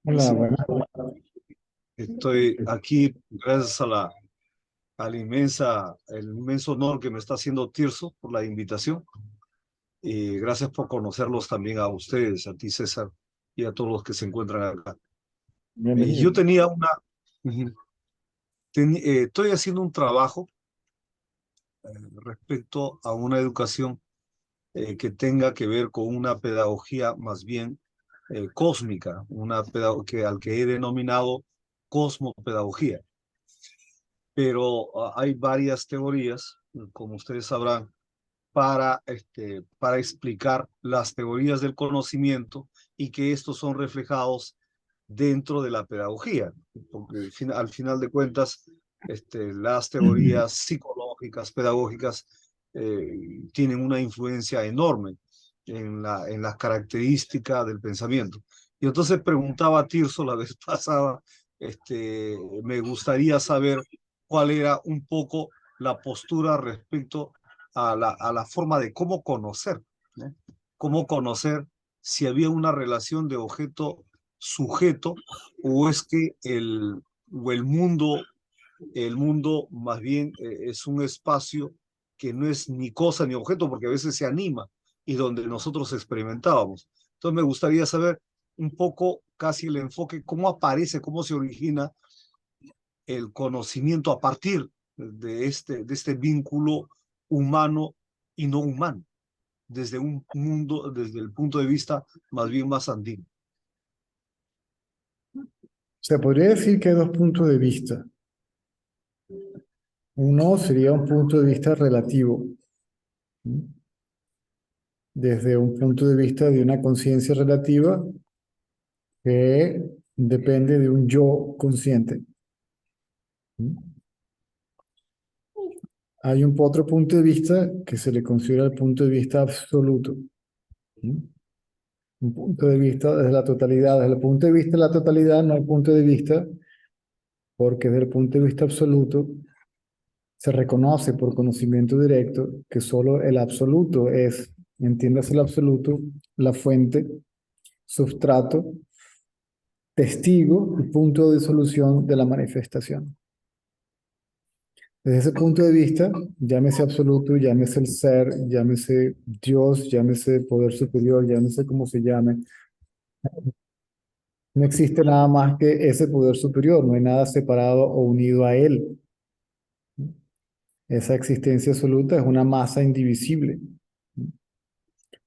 Hola, bueno, Estoy aquí gracias a el inmenso honor que me está haciendo Tirso por la invitación y gracias por conocerlos también a ustedes, a ti César y a todos los que se encuentran acá. Yo bienvenido. tenía una, Ujú. Estoy haciendo un trabajo respecto a una educación que tenga que ver con una pedagogía más bien cósmica, una pedagogía al que he denominado cosmopedagogía. Pero hay varias teorías, como ustedes sabrán, para explicar las teorías del conocimiento y que estos son reflejados dentro de la pedagogía, porque al final de cuentas, las teorías psicológicas, pedagógicas, tienen una influencia enorme en la característica del pensamiento. Y entonces preguntaba a Tirso la vez pasada, me gustaría saber cuál era un poco la postura respecto a la forma de cómo conocer, ¿no? Cómo conocer si había una relación de objeto-sujeto o es que o el mundo más bien es un espacio que no es ni cosa ni objeto porque a veces se anima y donde nosotros experimentábamos. Entonces me gustaría saber un poco casi el enfoque, cómo aparece, cómo se origina el conocimiento a partir de este vínculo humano y no humano, desde un mundo, desde el punto de vista más bien más andino. Se podría decir que hay dos puntos de vista. Uno sería un punto de vista relativo, ¿sí? Desde un punto de vista de una conciencia relativa que depende de un yo consciente, ¿sí? Hay un otro punto de vista que se le considera el punto de vista absoluto, ¿sí? Un punto de vista desde la totalidad. Desde el punto de vista de la totalidad no hay punto de vista, porque desde el punto de vista absoluto se reconoce por conocimiento directo que solo el absoluto es, entiéndase el absoluto, la fuente, sustrato, testigo y punto de solución de la manifestación. Desde ese punto de vista, llámese absoluto, llámese el ser, llámese Dios, llámese poder superior, llámese como se llame, no existe nada más que ese poder superior, no hay nada separado o unido a él. Esa existencia absoluta es una masa indivisible,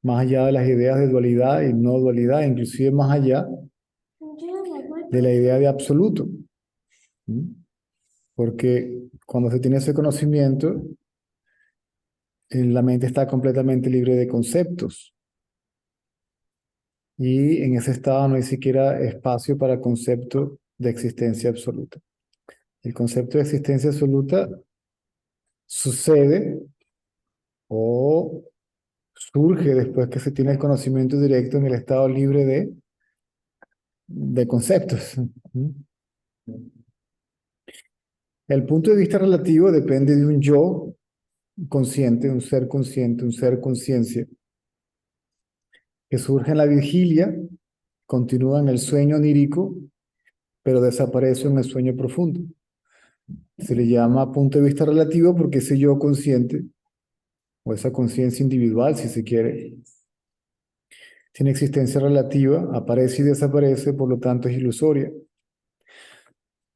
más allá de las ideas de dualidad y no dualidad, inclusive más allá de la idea de absoluto. Porque cuando se tiene ese conocimiento, la mente está completamente libre de conceptos. Y en ese estado no hay siquiera espacio para el concepto de existencia absoluta. El concepto de existencia absoluta sucede o surge después que se tiene el conocimiento directo en el estado libre de conceptos. El punto de vista relativo depende de un yo consciente, un ser conciencia, que surge en la vigilia, continúa en el sueño onírico, pero desaparece en el sueño profundo. Se le llama punto de vista relativo porque ese yo consciente, o esa conciencia individual, si se quiere, tiene existencia relativa, aparece y desaparece, por lo tanto es ilusoria.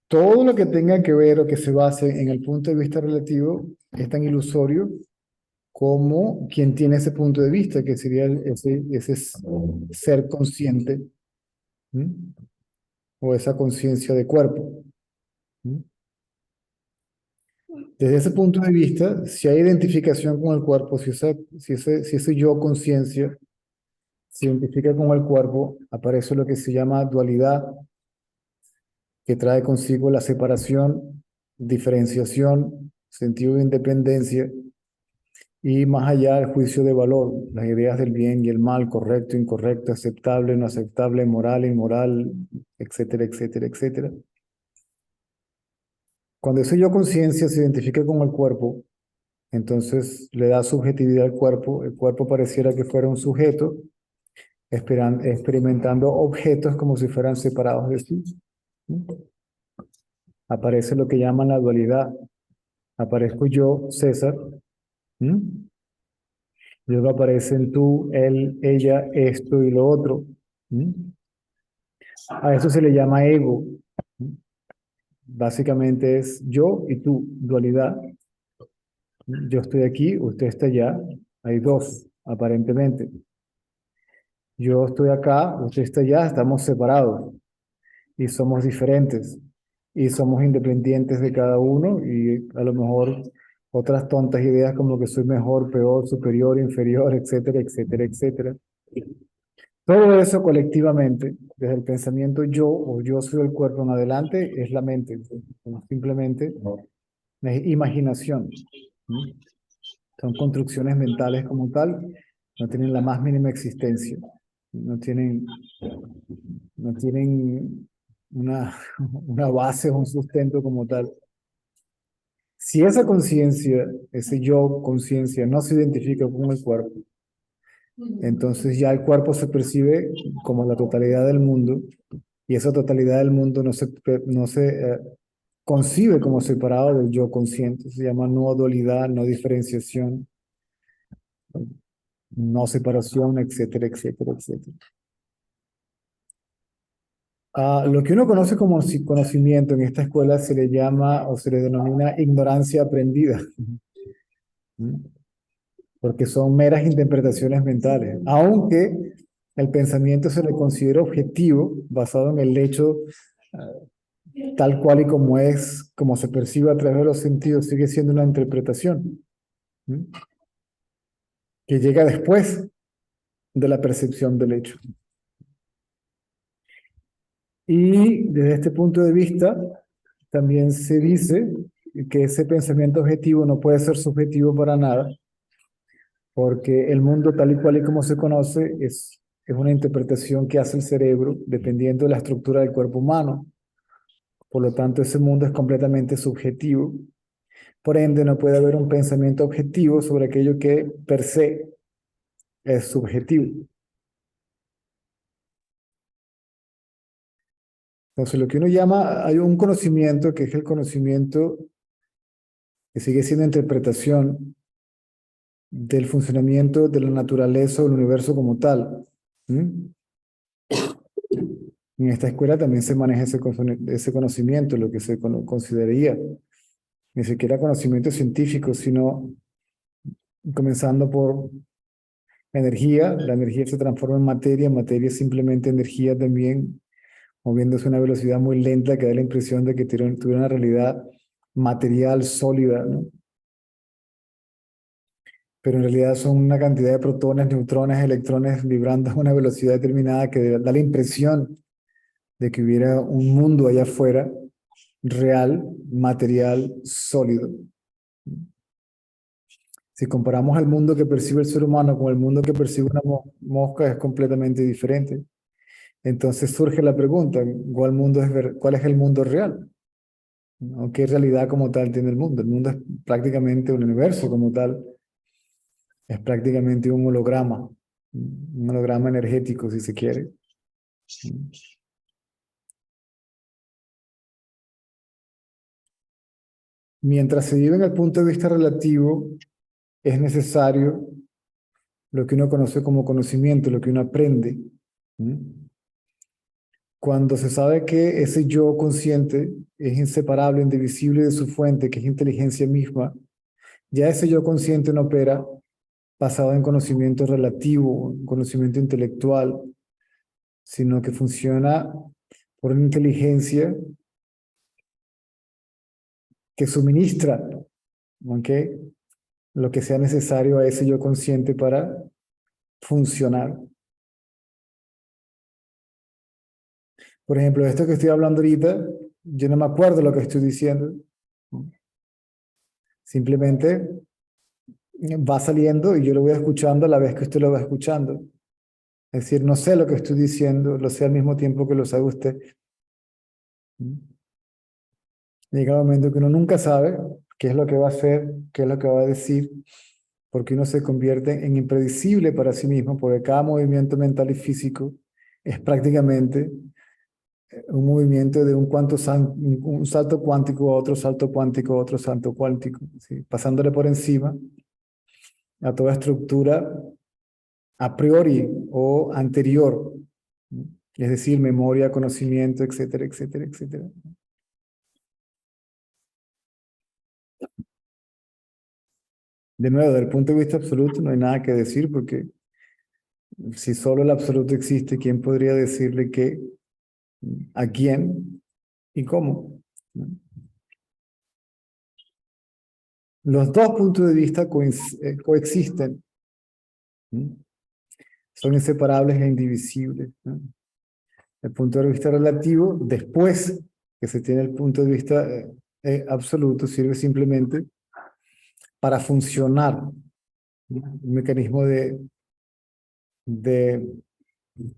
Todo lo que tenga que ver o que se base en el punto de vista relativo es tan ilusorio como quien tiene ese punto de vista, que sería ese ser consciente, ¿m? O esa conciencia de cuerpo. ¿M? Desde ese punto de vista, si hay identificación con el cuerpo, si ese yo conciencia se identifica con el cuerpo, aparece lo que se llama dualidad, que trae consigo la separación, diferenciación, sentido de independencia y más allá el juicio de valor, las ideas del bien y el mal, correcto, incorrecto, aceptable, no aceptable, moral, inmoral, etcétera, etcétera, etcétera. Cuando ese yo conciencia se identifica con el cuerpo, entonces le da subjetividad al cuerpo, el cuerpo pareciera que fuera un sujeto experimentando objetos como si fueran separados de sí. Aparece lo que llaman la dualidad. Aparezco yo, César. Luego aparecen tú, él, ella, esto y lo otro. A eso se le llama ego. Básicamente es yo y tú, dualidad. Yo estoy aquí, usted está allá. Hay dos, aparentemente. Yo estoy acá, usted está allá, estamos separados y somos diferentes y somos independientes de cada uno y a lo mejor otras tontas ideas como que soy mejor, peor, superior, inferior, etcétera, etcétera, etcétera. Todo eso colectivamente, desde el pensamiento yo o yo soy el cuerpo en adelante, es la mente. Simplemente es imaginación. Son construcciones mentales como tal, no tienen la más mínima existencia. No tienen, no tienen una, una base o un sustento como tal. Si esa conciencia, ese yo conciencia, no se identifica con el cuerpo, entonces ya el cuerpo se percibe como la totalidad del mundo y esa totalidad del mundo no se concibe como separado del yo consciente. Se llama no dualidad, no diferenciación, no separación, etcétera, etcétera, etcétera. Lo que uno conoce como conocimiento en esta escuela se le llama o se le denomina ignorancia aprendida, porque son meras interpretaciones mentales, aunque el pensamiento se le considera objetivo, basado en el hecho tal cual y como es, como se percibe a través de los sentidos, sigue siendo una interpretación que llega después de la percepción del hecho. Y desde este punto de vista, también se dice que ese pensamiento objetivo no puede ser subjetivo para nada, porque el mundo tal y cual y como se conoce es una interpretación que hace el cerebro dependiendo de la estructura del cuerpo humano. Por lo tanto, ese mundo es completamente subjetivo. Por ende, no puede haber un pensamiento objetivo sobre aquello que per se es subjetivo. Entonces, lo que uno llama, hay un conocimiento que es el conocimiento que sigue siendo interpretación del funcionamiento de la naturaleza o del universo como tal. En esta escuela también se maneja ese conocimiento, lo que se consideraría, ni siquiera conocimiento científico, sino comenzando por energía. La energía se transforma en materia es simplemente energía también, moviéndose a una velocidad muy lenta que da la impresión de que tuviera una realidad material sólida, ¿no? Pero en realidad son una cantidad de protones, neutrones, electrones vibrando a una velocidad determinada que da la impresión de que hubiera un mundo allá afuera real, material, sólido. Si comparamos el mundo que percibe el ser humano con el mundo que percibe una mosca, es completamente diferente. Entonces surge la pregunta, ¿cuál es el mundo real? ¿No? ¿Qué realidad como tal tiene el mundo? El mundo es prácticamente un universo como tal, es prácticamente un holograma energético, si se quiere. Mientras se vive en el punto de vista relativo, es necesario lo que uno conoce como conocimiento, lo que uno aprende. Cuando se sabe que ese yo consciente es inseparable, indivisible de su fuente, que es inteligencia misma, ya ese yo consciente no opera basado en conocimiento relativo, en conocimiento intelectual, sino que funciona por una inteligencia que suministra, ¿okay?, lo que sea necesario a ese yo consciente para funcionar. Por ejemplo, esto que estoy hablando ahorita, yo no me acuerdo lo que estoy diciendo. Simplemente va saliendo y yo lo voy escuchando a la vez que usted lo va escuchando. Es decir, no sé lo que estoy diciendo, lo sé al mismo tiempo que lo sabe usted. Llega un momento que uno nunca sabe qué es lo que va a hacer, qué es lo que va a decir, porque uno se convierte en impredecible para sí mismo, porque cada movimiento mental y físico es prácticamente un movimiento de un salto cuántico a otro salto cuántico a otro salto cuántico, ¿sí? Pasándole por encima a toda estructura a priori o anterior, ¿no? Es decir, memoria, conocimiento, etcétera, etcétera, etcétera. De nuevo, desde el punto de vista absoluto no hay nada que decir porque si solo el absoluto existe, ¿quién podría decirle qué, a quién y cómo? ¿No? Los dos puntos de vista coexisten, ¿no? Son inseparables e indivisibles, ¿no? El punto de vista relativo, después que se tiene el punto de vista absoluto, sirve simplemente para funcionar, ¿no? Un mecanismo de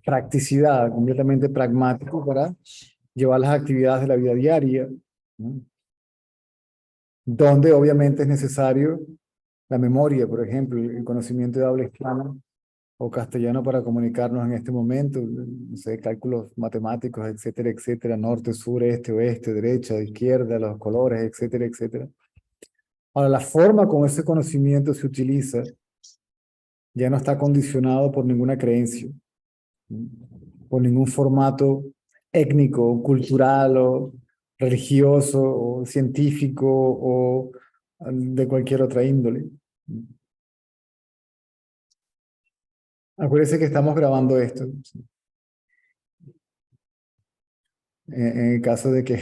practicidad completamente pragmático para llevar las actividades de la vida diaria, ¿no? Donde obviamente es necesario la memoria, por ejemplo, el conocimiento de habla hispana o castellano para comunicarnos en este momento, no sé, cálculos matemáticos, etcétera, etcétera, norte, sur, este, oeste, derecha, izquierda, los colores, etcétera, etcétera. Ahora, la forma como ese conocimiento se utiliza ya no está condicionado por ninguna creencia, ¿no? Por ningún formato étnico, cultural o religioso o científico o de cualquier otra índole. Acuérdense que estamos grabando esto, ¿sí? En el caso de que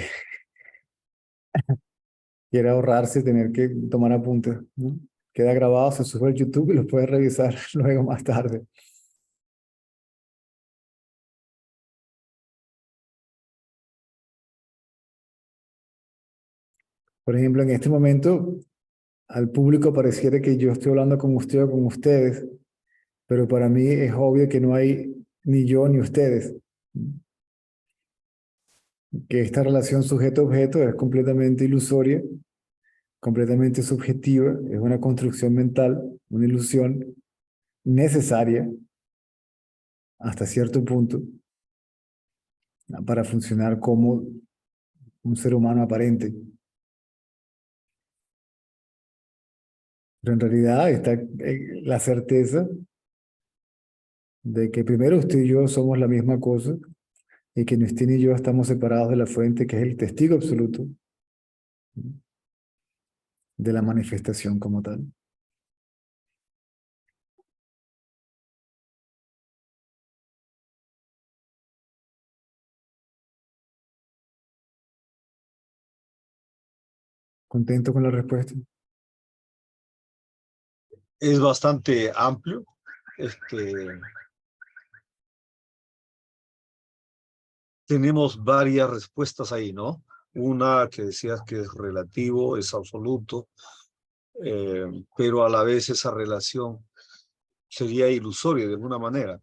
quiera ahorrarse tener que tomar apuntes, ¿no? Queda grabado, se sube al YouTube y lo puede revisar luego más tarde. Por ejemplo, en este momento, al público pareciera que yo estoy hablando con usted o con ustedes, pero para mí es obvio que no hay ni yo ni ustedes. Que esta relación sujeto-objeto es completamente ilusoria, completamente subjetiva, es una construcción mental, una ilusión necesaria hasta cierto punto para funcionar como un ser humano aparente. Pero en realidad está la certeza de que primero usted y yo somos la misma cosa y que ni usted ni yo estamos separados de la fuente que es el testigo absoluto de la manifestación como tal. ¿Contento con la respuesta? Es bastante amplio. Este, tenemos varias respuestas ahí, ¿no? Una que decías que es relativo, es absoluto, pero a la vez esa relación sería ilusoria de alguna manera.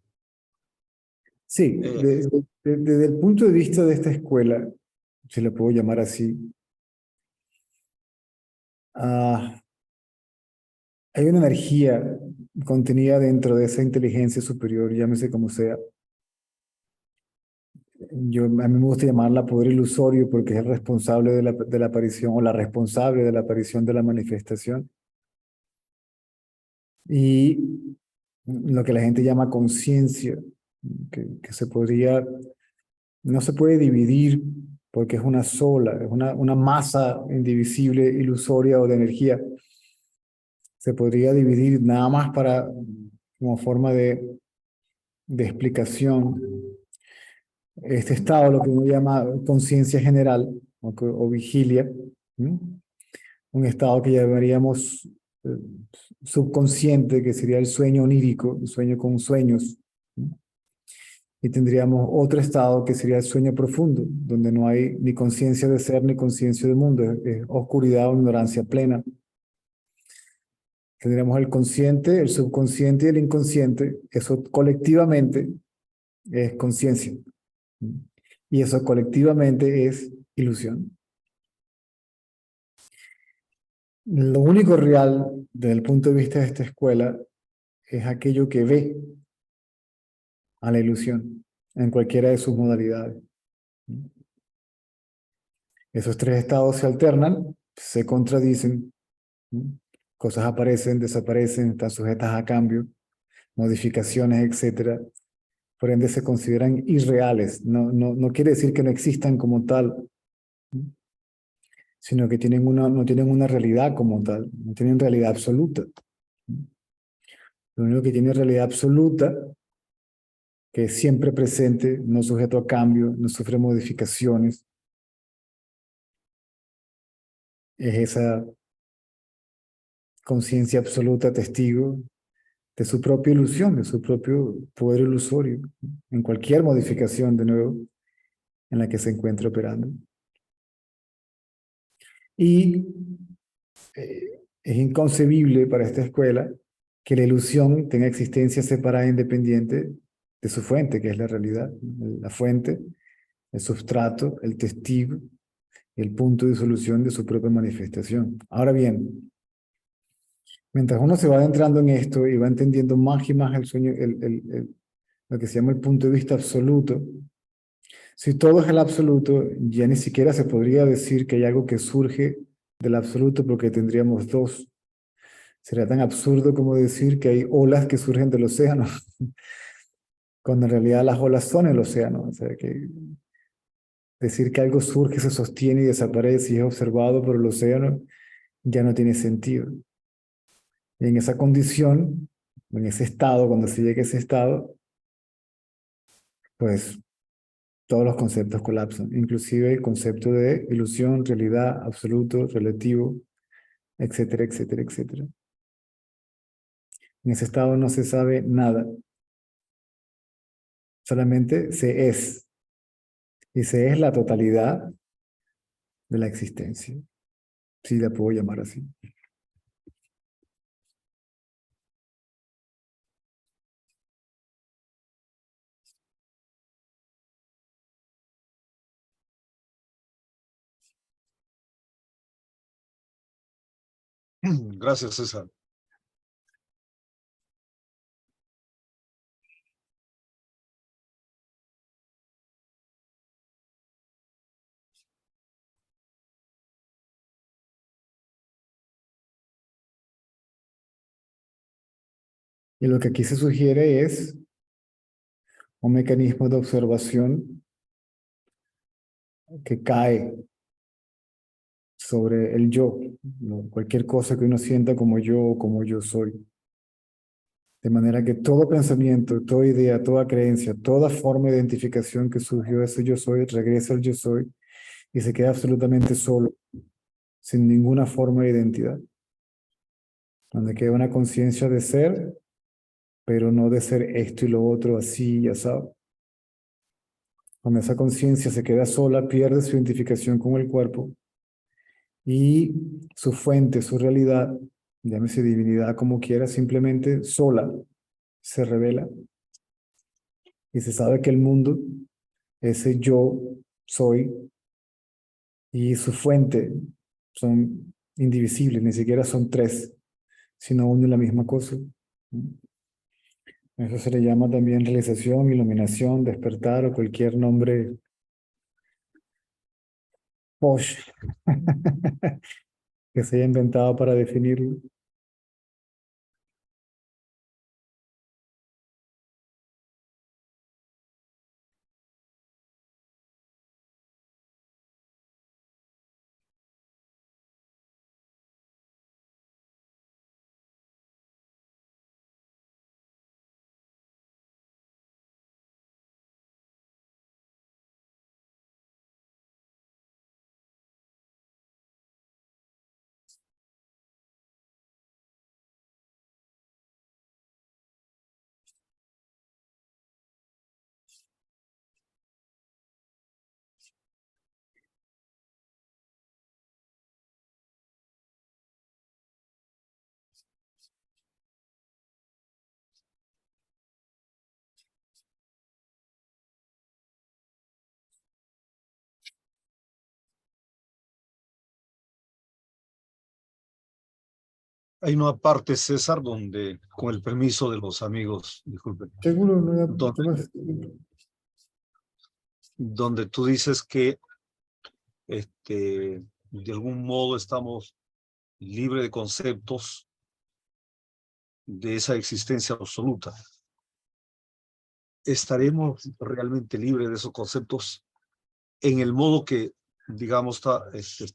Sí, Eh, desde el punto de vista de esta escuela, si la puedo llamar así, ah, hay una energía contenida dentro de esa inteligencia superior, llámese como sea. A mí me gusta llamarla poder ilusorio porque es el responsable de la aparición o la responsable de la aparición de la manifestación. Y lo que la gente llama conciencia, que no se puede dividir porque es una sola, es una masa indivisible, ilusoria o de energía. Se podría dividir nada más como forma de explicación. Este estado, lo que uno llama conciencia general o vigilia, ¿no? Un estado que llamaríamos eh, subconsciente, que sería el sueño onírico, el sueño con sueños, ¿no? Y tendríamos otro estado que sería el sueño profundo, donde no hay ni conciencia de ser ni conciencia de mundo, es oscuridad o ignorancia plena. Tendríamos el consciente, el subconsciente y el inconsciente, eso colectivamente es conciencia. Y eso colectivamente es ilusión. Lo único real desde el punto de vista de esta escuela es aquello que ve a la ilusión en cualquiera de sus modalidades. Esos tres estados se alternan, se contradicen, ¿no? Cosas aparecen, desaparecen, están sujetas a cambio, modificaciones, etcétera. Por ende se consideran irreales. No quiere decir que no existan como tal, ¿no? Sino que no tienen una realidad como tal, no tienen realidad absoluta, ¿no? Lo único que tiene realidad absoluta, que es siempre presente, no sujeto a cambio, no sufre modificaciones, es esa conciencia absoluta, testigo de su propia ilusión, de su propio poder ilusorio, ¿no? En cualquier modificación, de nuevo, en la que se encuentre operando. Y es inconcebible para esta escuela que la ilusión tenga existencia separada e independiente de su fuente, que es la realidad, ¿no? La fuente, el sustrato, el testigo, el punto de solución de su propia manifestación. Ahora bien, mientras uno se va adentrando en esto y va entendiendo más y más el sueño, lo que se llama el punto de vista absoluto, si todo es el absoluto, ya ni siquiera se podría decir que hay algo que surge del absoluto porque tendríamos dos. Sería tan absurdo como decir que hay olas que surgen del océano, cuando en realidad las olas son el océano. O sea, que decir que algo surge, se sostiene y desaparece y es observado por el océano ya no tiene sentido. Y en esa condición, en ese estado, cuando se llega a ese estado, pues todos los conceptos colapsan, inclusive el concepto de ilusión, realidad, absoluto, relativo, etcétera, etcétera, etcétera. En ese estado no se sabe nada, solamente se es, y se es la totalidad de la existencia, si la puedo llamar así. Gracias, César. Y lo que aquí se sugiere es un mecanismo de observación que cae sobre el yo, ¿no? Cualquier cosa que uno sienta como yo o como yo soy. De manera que todo pensamiento, toda idea, toda creencia, toda forma de identificación que surgió de ese yo soy, regresa al yo soy y se queda absolutamente solo, sin ninguna forma de identidad. Donde queda una conciencia de ser, pero no de ser esto y lo otro así y asado. Cuando esa conciencia se queda sola, pierde su identificación con el cuerpo y su fuente, su realidad, llámese divinidad como quiera, simplemente sola se revela y se sabe que el mundo, ese yo soy y su fuente son indivisibles, ni siquiera son tres, sino uno y la misma cosa. Eso se le llama también realización, iluminación, despertar o cualquier nombre posh que se haya inventado para definirlo. Hay una parte, César, donde, con el permiso de los amigos, disculpen, Seguro, no hay donde, temas. donde tú dices que de algún modo estamos libres de conceptos de esa existencia absoluta. ¿Estaremos realmente libres de esos conceptos en el modo que, digamos,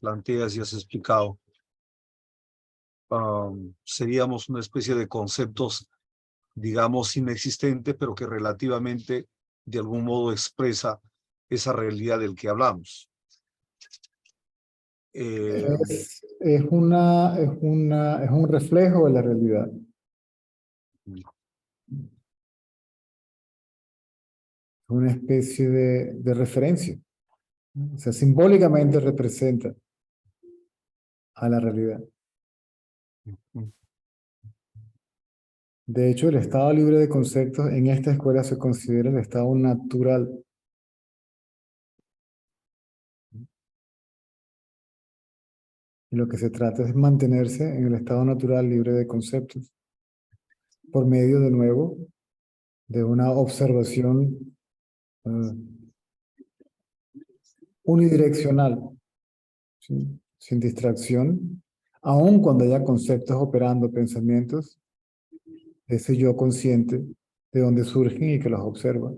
planteas y has explicado? Seríamos una especie de conceptos, digamos, inexistentes, pero que relativamente, de algún modo, expresa esa realidad del que hablamos. Es un reflejo de la realidad. Una especie de referencia. O sea, simbólicamente representa a la realidad. De hecho, el estado libre de conceptos en esta escuela se considera el estado natural. Y lo que se trata es mantenerse en el estado natural libre de conceptos, por medio, de nuevo, de una observación unidireccional, ¿sí? Sin distracción, aun cuando haya conceptos operando, pensamientos, ese yo consciente de donde surgen y que los observa.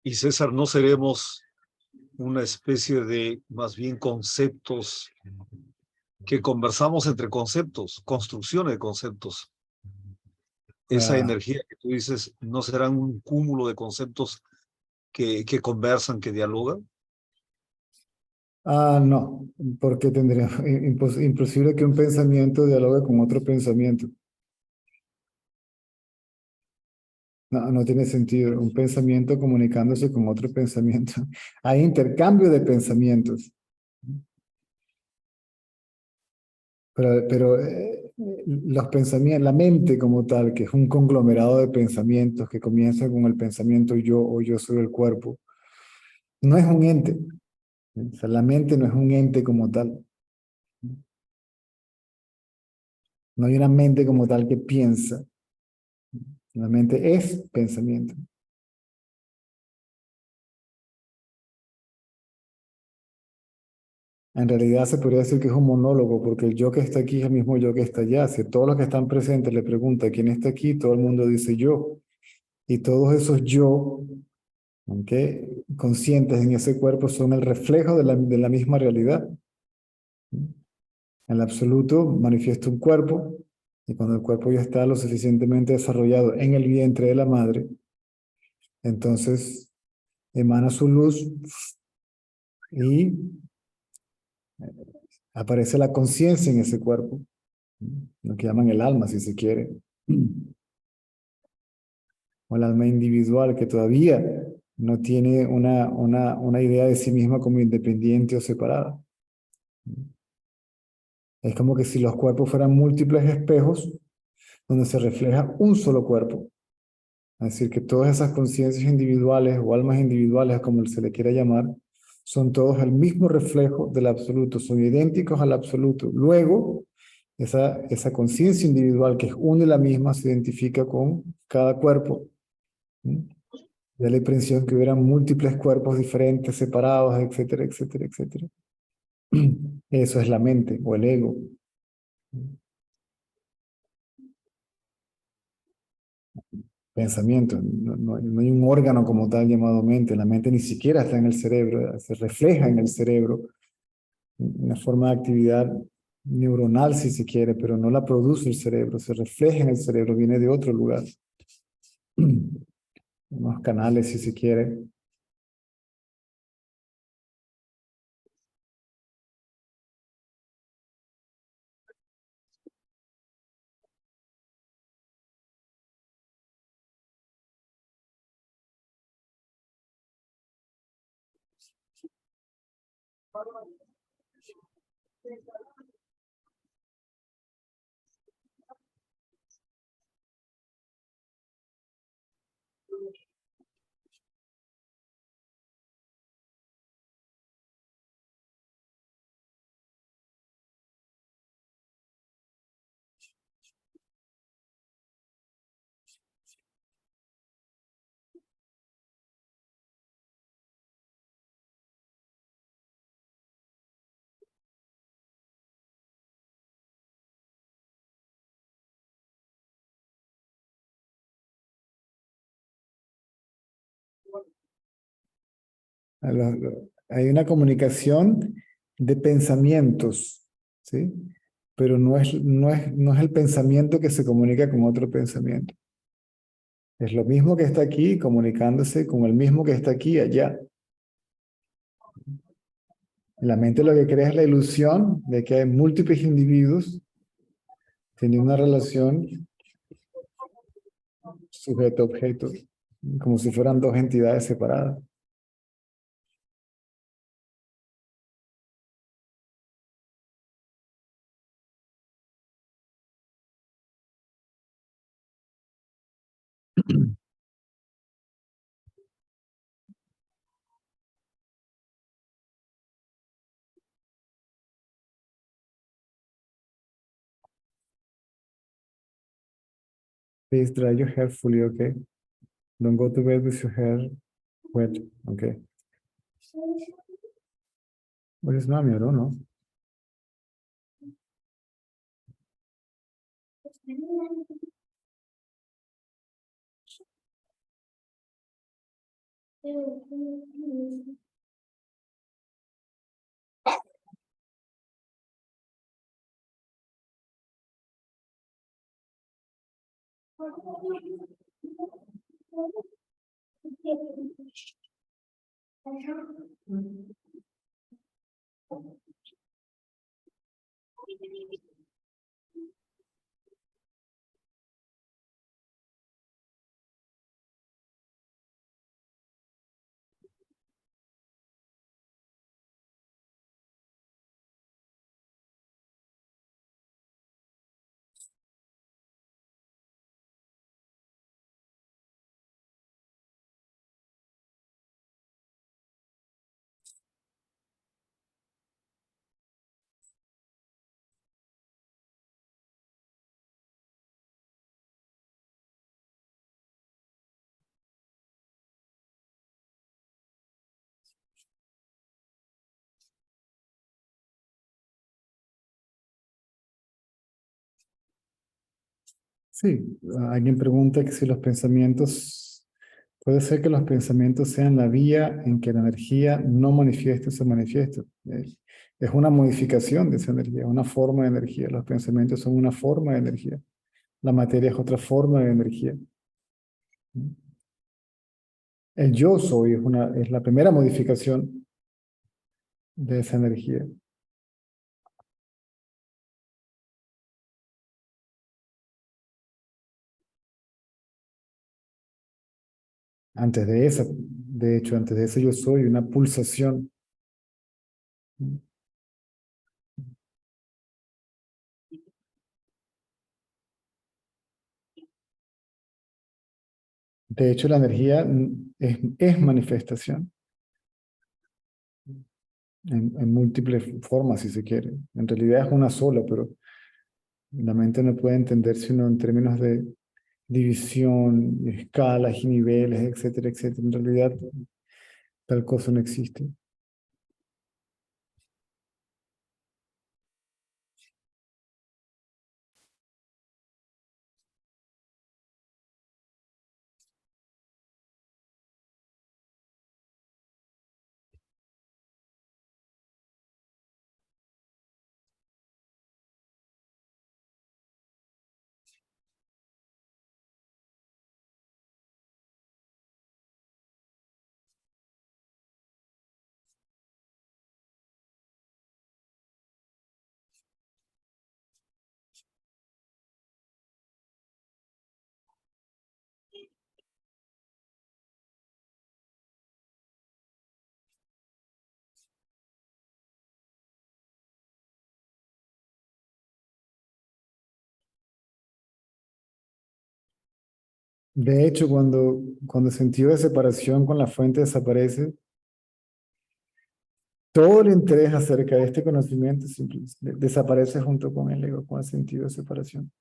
Y César, ¿no seremos una especie de, más bien, conceptos que conversamos entre conceptos, construcciones de conceptos? Esa Ah, energía que tú dices, ¿no serán un cúmulo de conceptos que conversan, que dialogan? no, porque tendría imposible que un pensamiento dialogue con otro pensamiento. No, no tiene sentido. Un pensamiento comunicándose con otro pensamiento. Hay intercambio de pensamientos. Pero los pensamientos, la mente como tal, que es un conglomerado de pensamientos que comienza con el pensamiento yo o yo soy el cuerpo, no es un ente. O sea, la mente no es un ente como tal. No hay una mente como tal que piensa. La mente es pensamiento. En realidad se podría decir que es un monólogo, porque el yo que está aquí es el mismo yo que está allá. Si todos los que están presentes le preguntan quién está aquí, todo el mundo dice yo. Y todos esos yo, ¿ok?, conscientes en ese cuerpo son el reflejo de la misma realidad. El absoluto manifiesta un cuerpo, y cuando el cuerpo ya está lo suficientemente desarrollado en el vientre de la madre, entonces emana su luz y aparece la conciencia en ese cuerpo, lo que llaman el alma, si se quiere, o el alma individual que todavía no tiene una idea de sí misma como independiente o separada. Es como que si los cuerpos fueran múltiples espejos donde se refleja un solo cuerpo. Es decir, que todas esas conciencias individuales o almas individuales, como se le quiera llamar, son todos el mismo reflejo del absoluto, son idénticos al absoluto. Luego, esa conciencia individual que es una y la misma se identifica con cada cuerpo. ¿Sí? Da la impresión que hubieran múltiples cuerpos diferentes, separados, etcétera, etcétera, etcétera. Eso es la mente o el ego. pensamiento. No hay un órgano como tal llamado mente. La mente ni siquiera está en el cerebro, se refleja en el cerebro, una forma de actividad neuronal si se quiere, pero no la produce el cerebro, se refleja en el cerebro, viene de otro lugar. Unos canales si se quiere. Hay una comunicación de pensamientos, ¿sí? Pero no es el pensamiento que se comunica con otro pensamiento. Es lo mismo que está aquí comunicándose con el mismo que está aquí allá. La mente lo que crea es la ilusión de que hay múltiples individuos teniendo una relación sujeto-objeto, como si fueran dos entidades separadas. Please dry your hair fully, okay? Don't go to bed with your hair wet, okay? What is mommy? I don't know. Sí, alguien pregunta que si los pensamientos, puede ser que los pensamientos sean la vía en que la energía no manifiesta o se manifiesta. Es una modificación de esa energía, una forma de energía. Los pensamientos son una forma de energía. La materia es otra forma de energía. El yo soy es la primera modificación de esa energía. Antes de esa, de hecho, antes de ese yo soy una pulsación. De hecho, la energía es manifestación en múltiples formas, si se quiere. En realidad es una sola, pero la mente no puede entender sino en términos de división, escalas y niveles, etcétera, etcétera. En realidad, tal cosa no existe. De hecho, cuando el sentido de separación con la fuente desaparece, todo el interés acerca de este conocimiento desaparece junto con el ego, con el sentido de separación.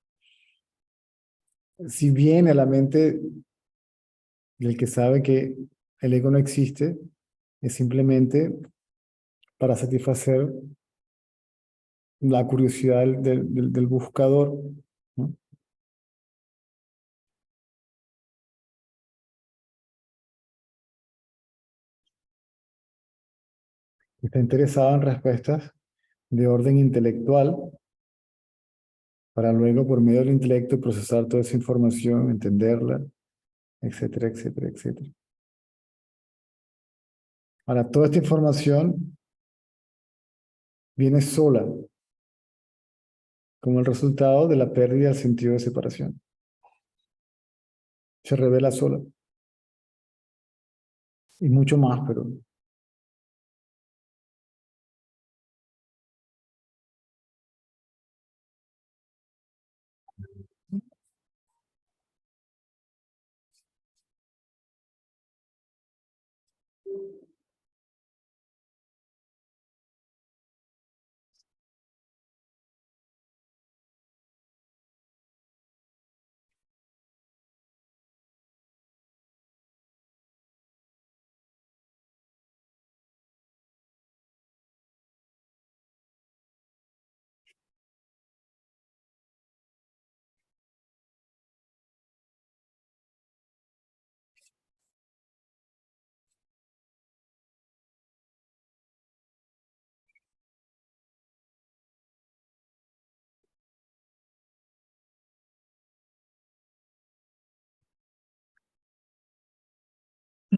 Si viene a la mente del que sabe que el ego no existe, es simplemente para satisfacer la curiosidad del buscador, ¿no? Está interesado en respuestas de orden intelectual para luego, por medio del intelecto, procesar toda esa información, entenderla, etcétera, etcétera, etcétera. Ahora, toda esta información viene sola como el resultado de la pérdida del sentido de separación. Se revela sola. Y mucho más, pero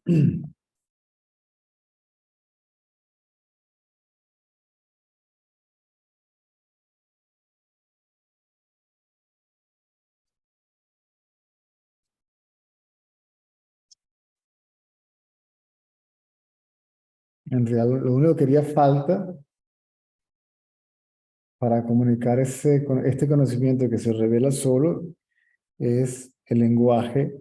en realidad lo único que haría falta para comunicar este conocimiento que se revela solo es el lenguaje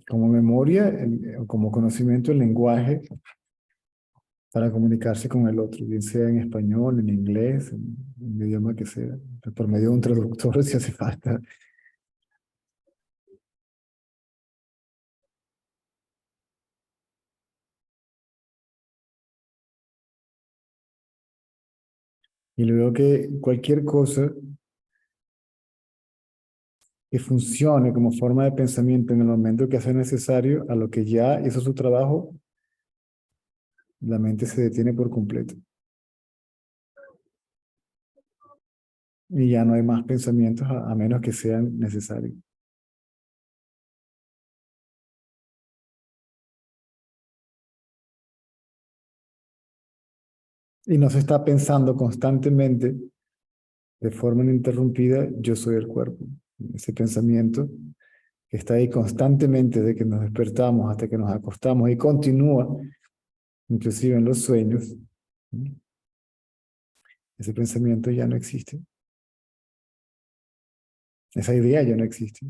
como memoria, o como conocimiento del lenguaje para comunicarse con el otro, bien sea en español, en inglés, en el idioma que sea, por medio de un traductor si hace falta. Y luego que cualquier cosa que funcione como forma de pensamiento en el momento que sea necesario, a lo que ya hizo su trabajo, la mente se detiene por completo. Y ya no hay más pensamientos a menos que sean necesarios. Y no se está pensando constantemente, de forma ininterrumpida, yo soy el cuerpo. Ese pensamiento que está ahí constantemente desde que nos despertamos hasta que nos acostamos y continúa, inclusive en los sueños, ¿sí? Ese pensamiento ya no existe. Esa idea ya no existe.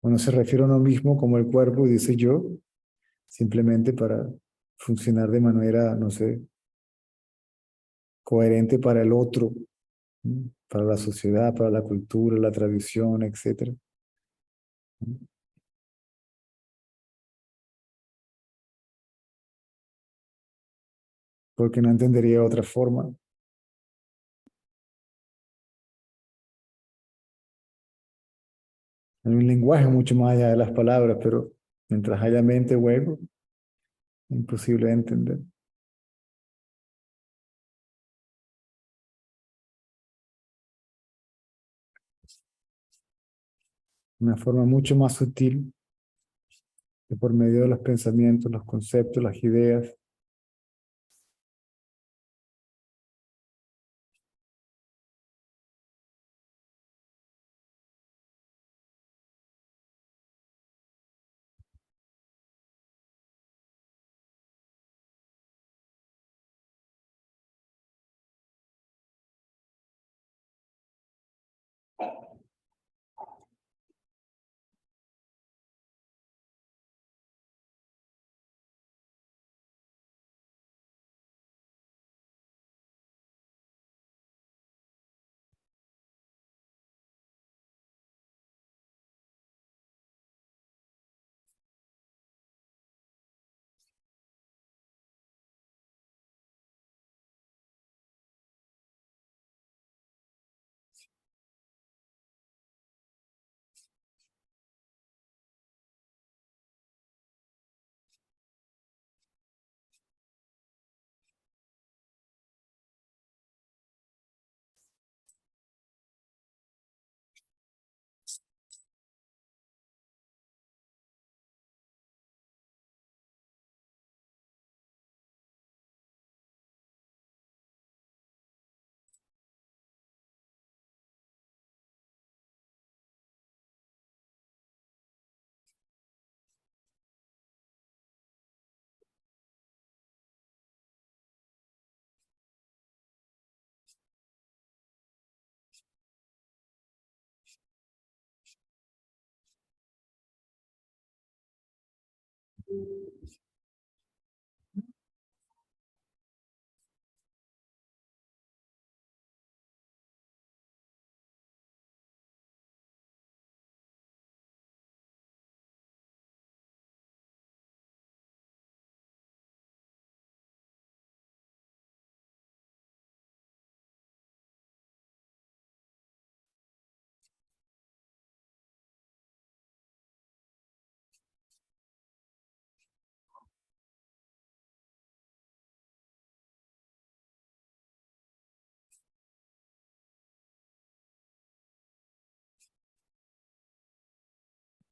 Uno se refiere a uno mismo como el cuerpo y dice yo, simplemente para funcionar de manera, no sé, coherente para el otro, ¿sí? Para la sociedad, para la cultura, la tradición, etcétera. Porque no entendería otra forma. Hay un lenguaje mucho más allá de las palabras, pero mientras haya mente, hueco, imposible de entender. Una forma mucho más sutil que por medio de los pensamientos, los conceptos, las ideas.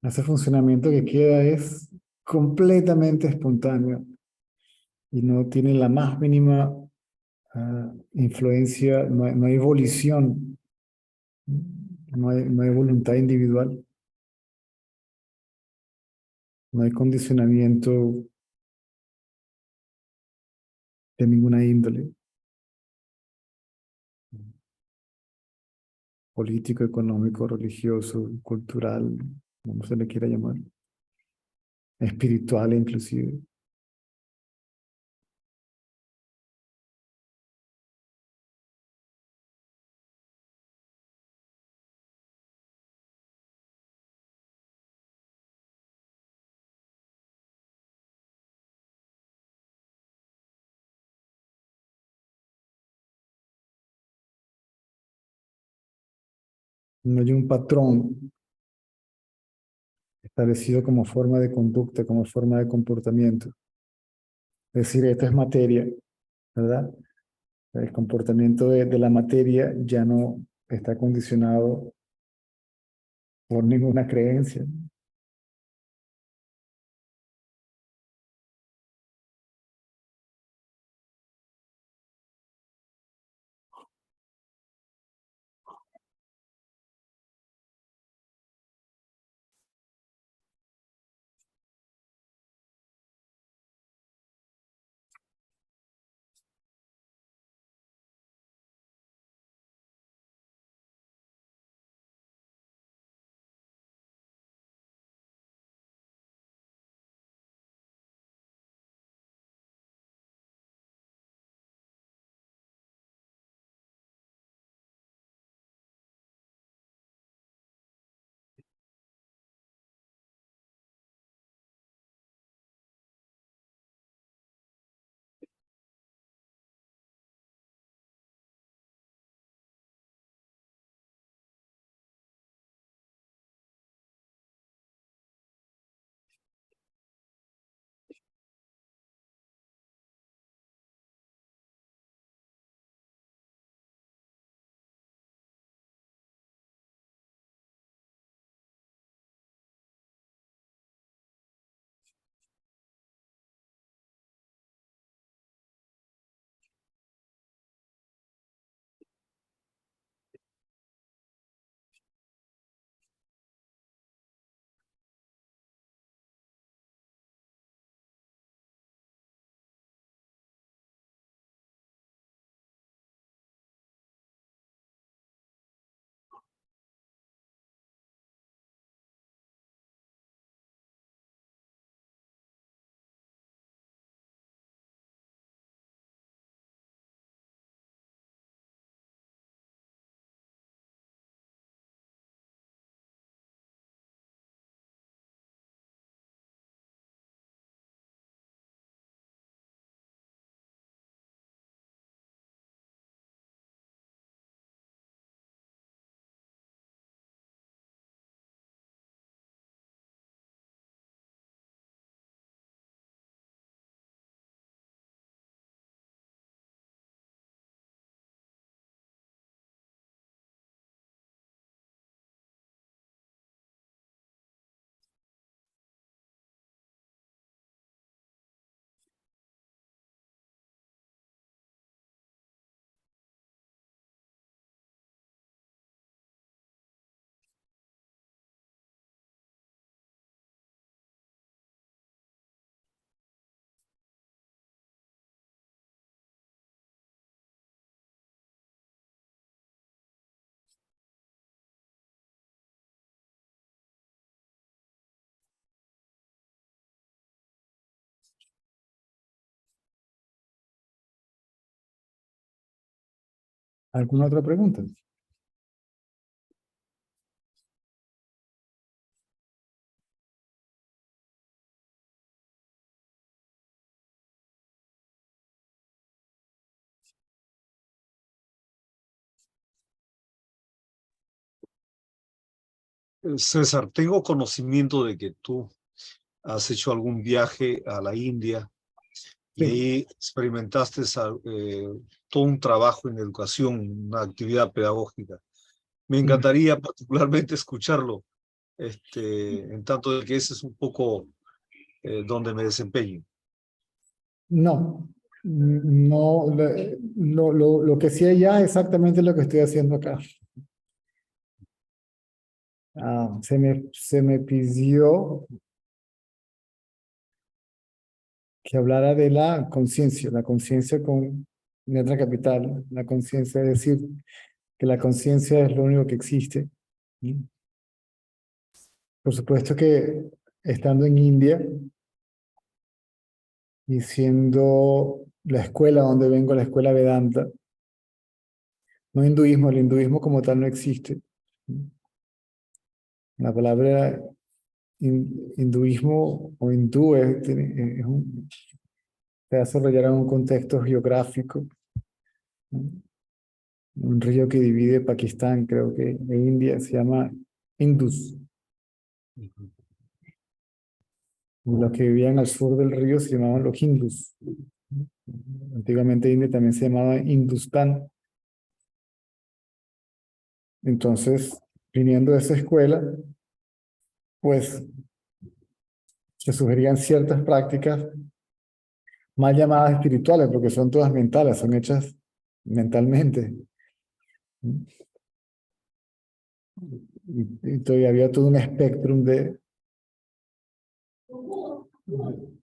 Ese funcionamiento que queda es completamente espontáneo y no tiene la más mínima influencia, no hay volición, no hay voluntad individual, no hay condicionamiento de ninguna índole, político, económico, religioso, cultural, como se le quiera llamar, espiritual inclusive. No hay un patrón establecido como forma de conducta, como forma de comportamiento. Es decir, esto es materia, ¿verdad? El comportamiento de la materia ya no está condicionado por ninguna creencia. ¿Alguna otra pregunta? César, tengo conocimiento de que tú has hecho algún viaje a la India y Sí. ahí experimentaste todo un trabajo en educación, una actividad pedagógica. Me Mm. encantaría particularmente escucharlo, en tanto de que ese es un poco donde me desempeño. No, no, lo que sí allá es exactamente lo que estoy haciendo acá. Se me pidió que hablara de la conciencia con letra capital, la conciencia, es decir, que la conciencia es lo único que existe. ¿Sí? Por supuesto que estando en India y siendo la escuela donde vengo, la escuela Vedanta, no hinduismo, el hinduismo como tal no existe. ¿Sí? La palabra hinduismo o hindú se desarrollará en un contexto geográfico, ¿no? Un río que divide Pakistán, creo que e India, se llama Indus. Los que vivían al sur del río se llamaban los hindus. Antiguamente India también se llamaba Hindustán. Entonces, viniendo de esa escuela, pues se sugerían ciertas prácticas mal llamadas espirituales, porque son todas mentales, son hechas mentalmente. Y todavía había todo un espectro de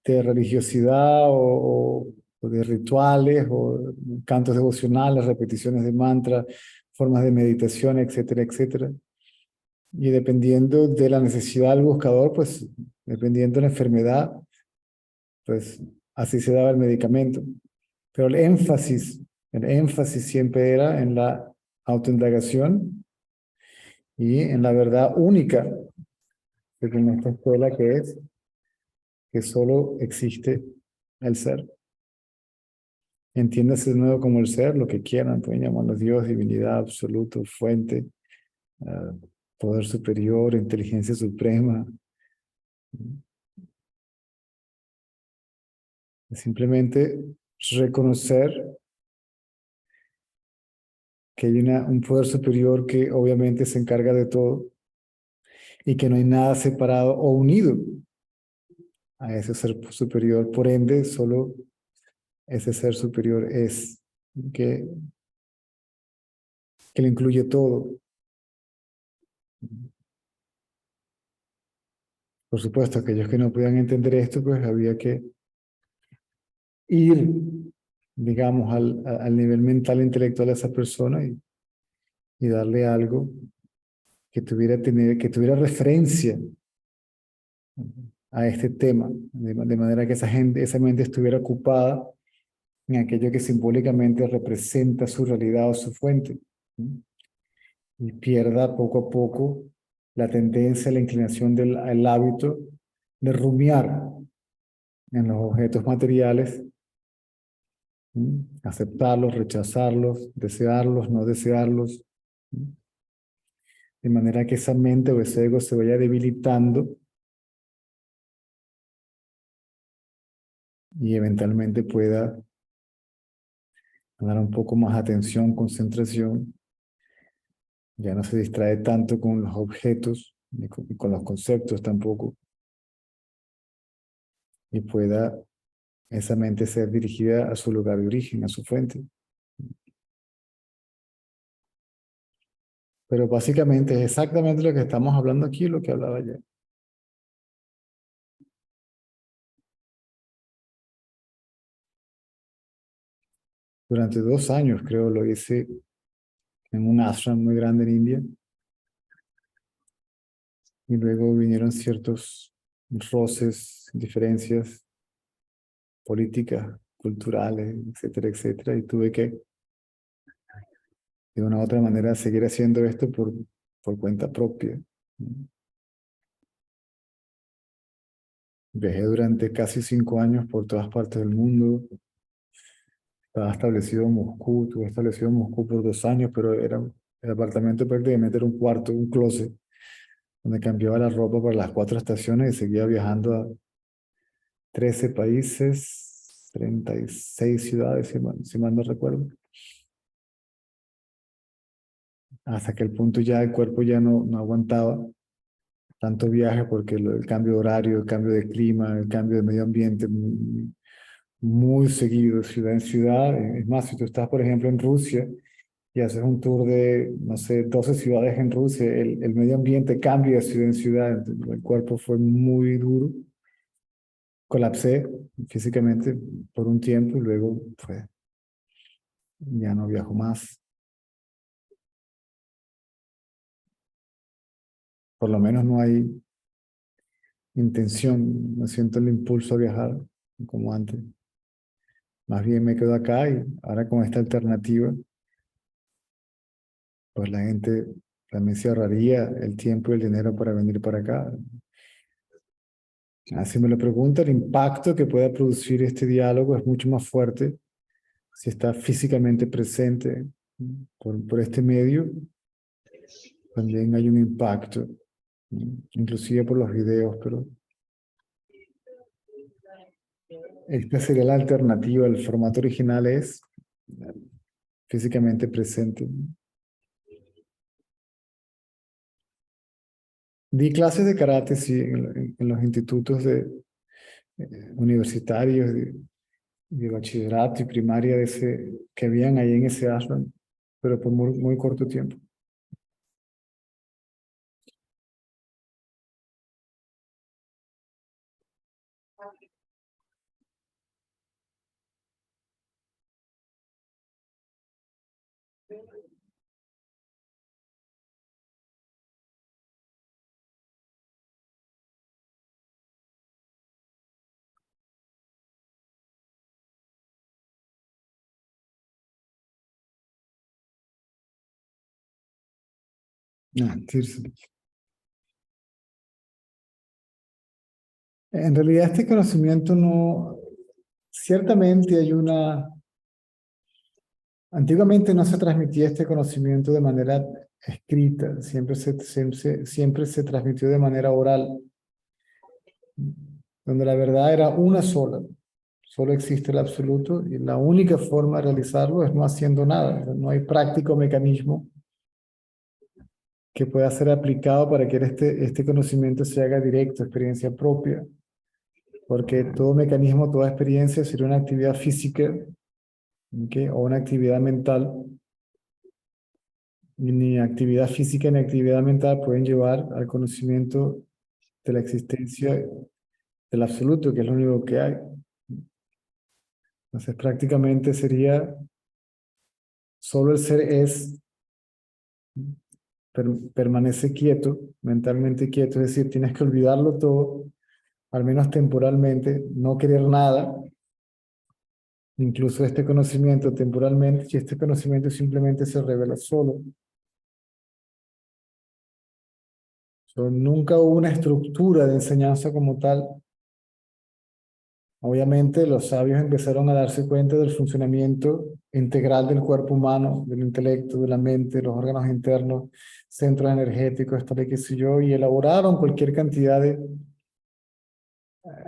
religiosidad o de rituales o cantos devocionales, repeticiones de mantras, formas de meditación, etcétera, etcétera. Y dependiendo de la necesidad del buscador, pues dependiendo de la enfermedad, pues así se daba el medicamento. Pero el énfasis siempre era en la autoindagación y en la verdad única de nuestra escuela, que es que solo existe el ser. Entiéndase de nuevo como el ser, lo que quieran, pueden llamarlo Dios, divinidad, absoluto, fuente, uh, poder superior, inteligencia suprema. Simplemente reconocer que hay un poder superior que obviamente se encarga de todo y que no hay nada separado o unido a ese ser superior. Por ende, solo ese ser superior es que, que lo incluye todo. Por supuesto, aquellos que no podían entender esto, pues había que ir, digamos, al nivel mental e intelectual de esa persona y darle algo que tuviera referencia a este tema, de manera que esa mente estuviera ocupada en aquello que simbólicamente representa su realidad o su fuente, ¿sí? Y pierda poco a poco la tendencia, la inclinación el hábito de rumiar en los objetos materiales, ¿sí? Aceptarlos, rechazarlos, desearlos, no desearlos, ¿sí? De manera que esa mente o ese ego se vaya debilitando y eventualmente pueda dar un poco más atención, concentración, ya no se distrae tanto con los objetos ni con los conceptos tampoco, y pueda esa mente ser dirigida a su lugar de origen, a su fuente. Pero básicamente es exactamente lo que estamos hablando aquí, lo que hablaba ayer. Durante 2 años, creo, lo hice en un ashram muy grande en India, y luego vinieron ciertos roces, diferencias políticas, culturales, etcétera, etcétera, y tuve que de una u otra manera seguir haciendo esto por cuenta propia. Viajé durante casi 5 años por todas partes del mundo. Estaba establecido en Moscú, estuve establecido en Moscú por 2 años, pero era el apartamento prácticamente era un cuarto, un closet, donde cambiaba la ropa para las 4 estaciones y seguía viajando a 13 países, 36 ciudades, si mal no recuerdo. Hasta que el punto ya el cuerpo ya no aguantaba tanto viaje porque el cambio de horario, el cambio de clima, el cambio de medio ambiente, muy seguido, ciudad en ciudad. Es más, si tú estás, por ejemplo, en Rusia y haces un tour de, no sé, 12 ciudades en Rusia, el medio ambiente cambia de ciudad en ciudad. Entonces, el cuerpo fue muy duro. Colapsé físicamente por un tiempo y luego, pues, ya no viajo más. Por lo menos no hay intención, no siento el impulso a viajar como antes. Más bien me quedo acá y ahora con esta alternativa, pues la gente también se ahorraría el tiempo y el dinero para venir para acá. Así me lo pregunta, el impacto que pueda producir este diálogo es mucho más fuerte si está físicamente presente por este medio. También hay un impacto, inclusive por los videos, pero esta sería la alternativa. El formato original es físicamente presente. Di clases de karate, sí, en los institutos universitarios de bachillerato y primaria que habían ahí en ese ashram, pero por muy corto tiempo. Ah, Tirso. En realidad este conocimiento no, ciertamente hay antiguamente no se transmitía este conocimiento de manera escrita, siempre se transmitió de manera oral, donde la verdad era una sola. Solo existe el absoluto y la única forma de realizarlo es no haciendo nada. No hay práctico mecanismo que pueda ser aplicado para que este conocimiento se haga directo, experiencia propia, porque todo mecanismo, toda experiencia sería una actividad física, ¿ok? O una actividad mental. Y ni actividad física ni actividad mental pueden llevar al conocimiento de la existencia del absoluto, que es lo único que hay. Entonces prácticamente sería solo el ser es, permanece quieto, mentalmente quieto, es decir, tienes que olvidarlo todo, al menos temporalmente, no querer nada, incluso este conocimiento temporalmente, y este conocimiento simplemente se revela solo. Nunca hubo una estructura de enseñanza como tal. Obviamente los sabios empezaron a darse cuenta del funcionamiento integral del cuerpo humano, del intelecto, de la mente, los órganos internos, centros energéticos, tal y qué sé yo, y elaboraron cualquier cantidad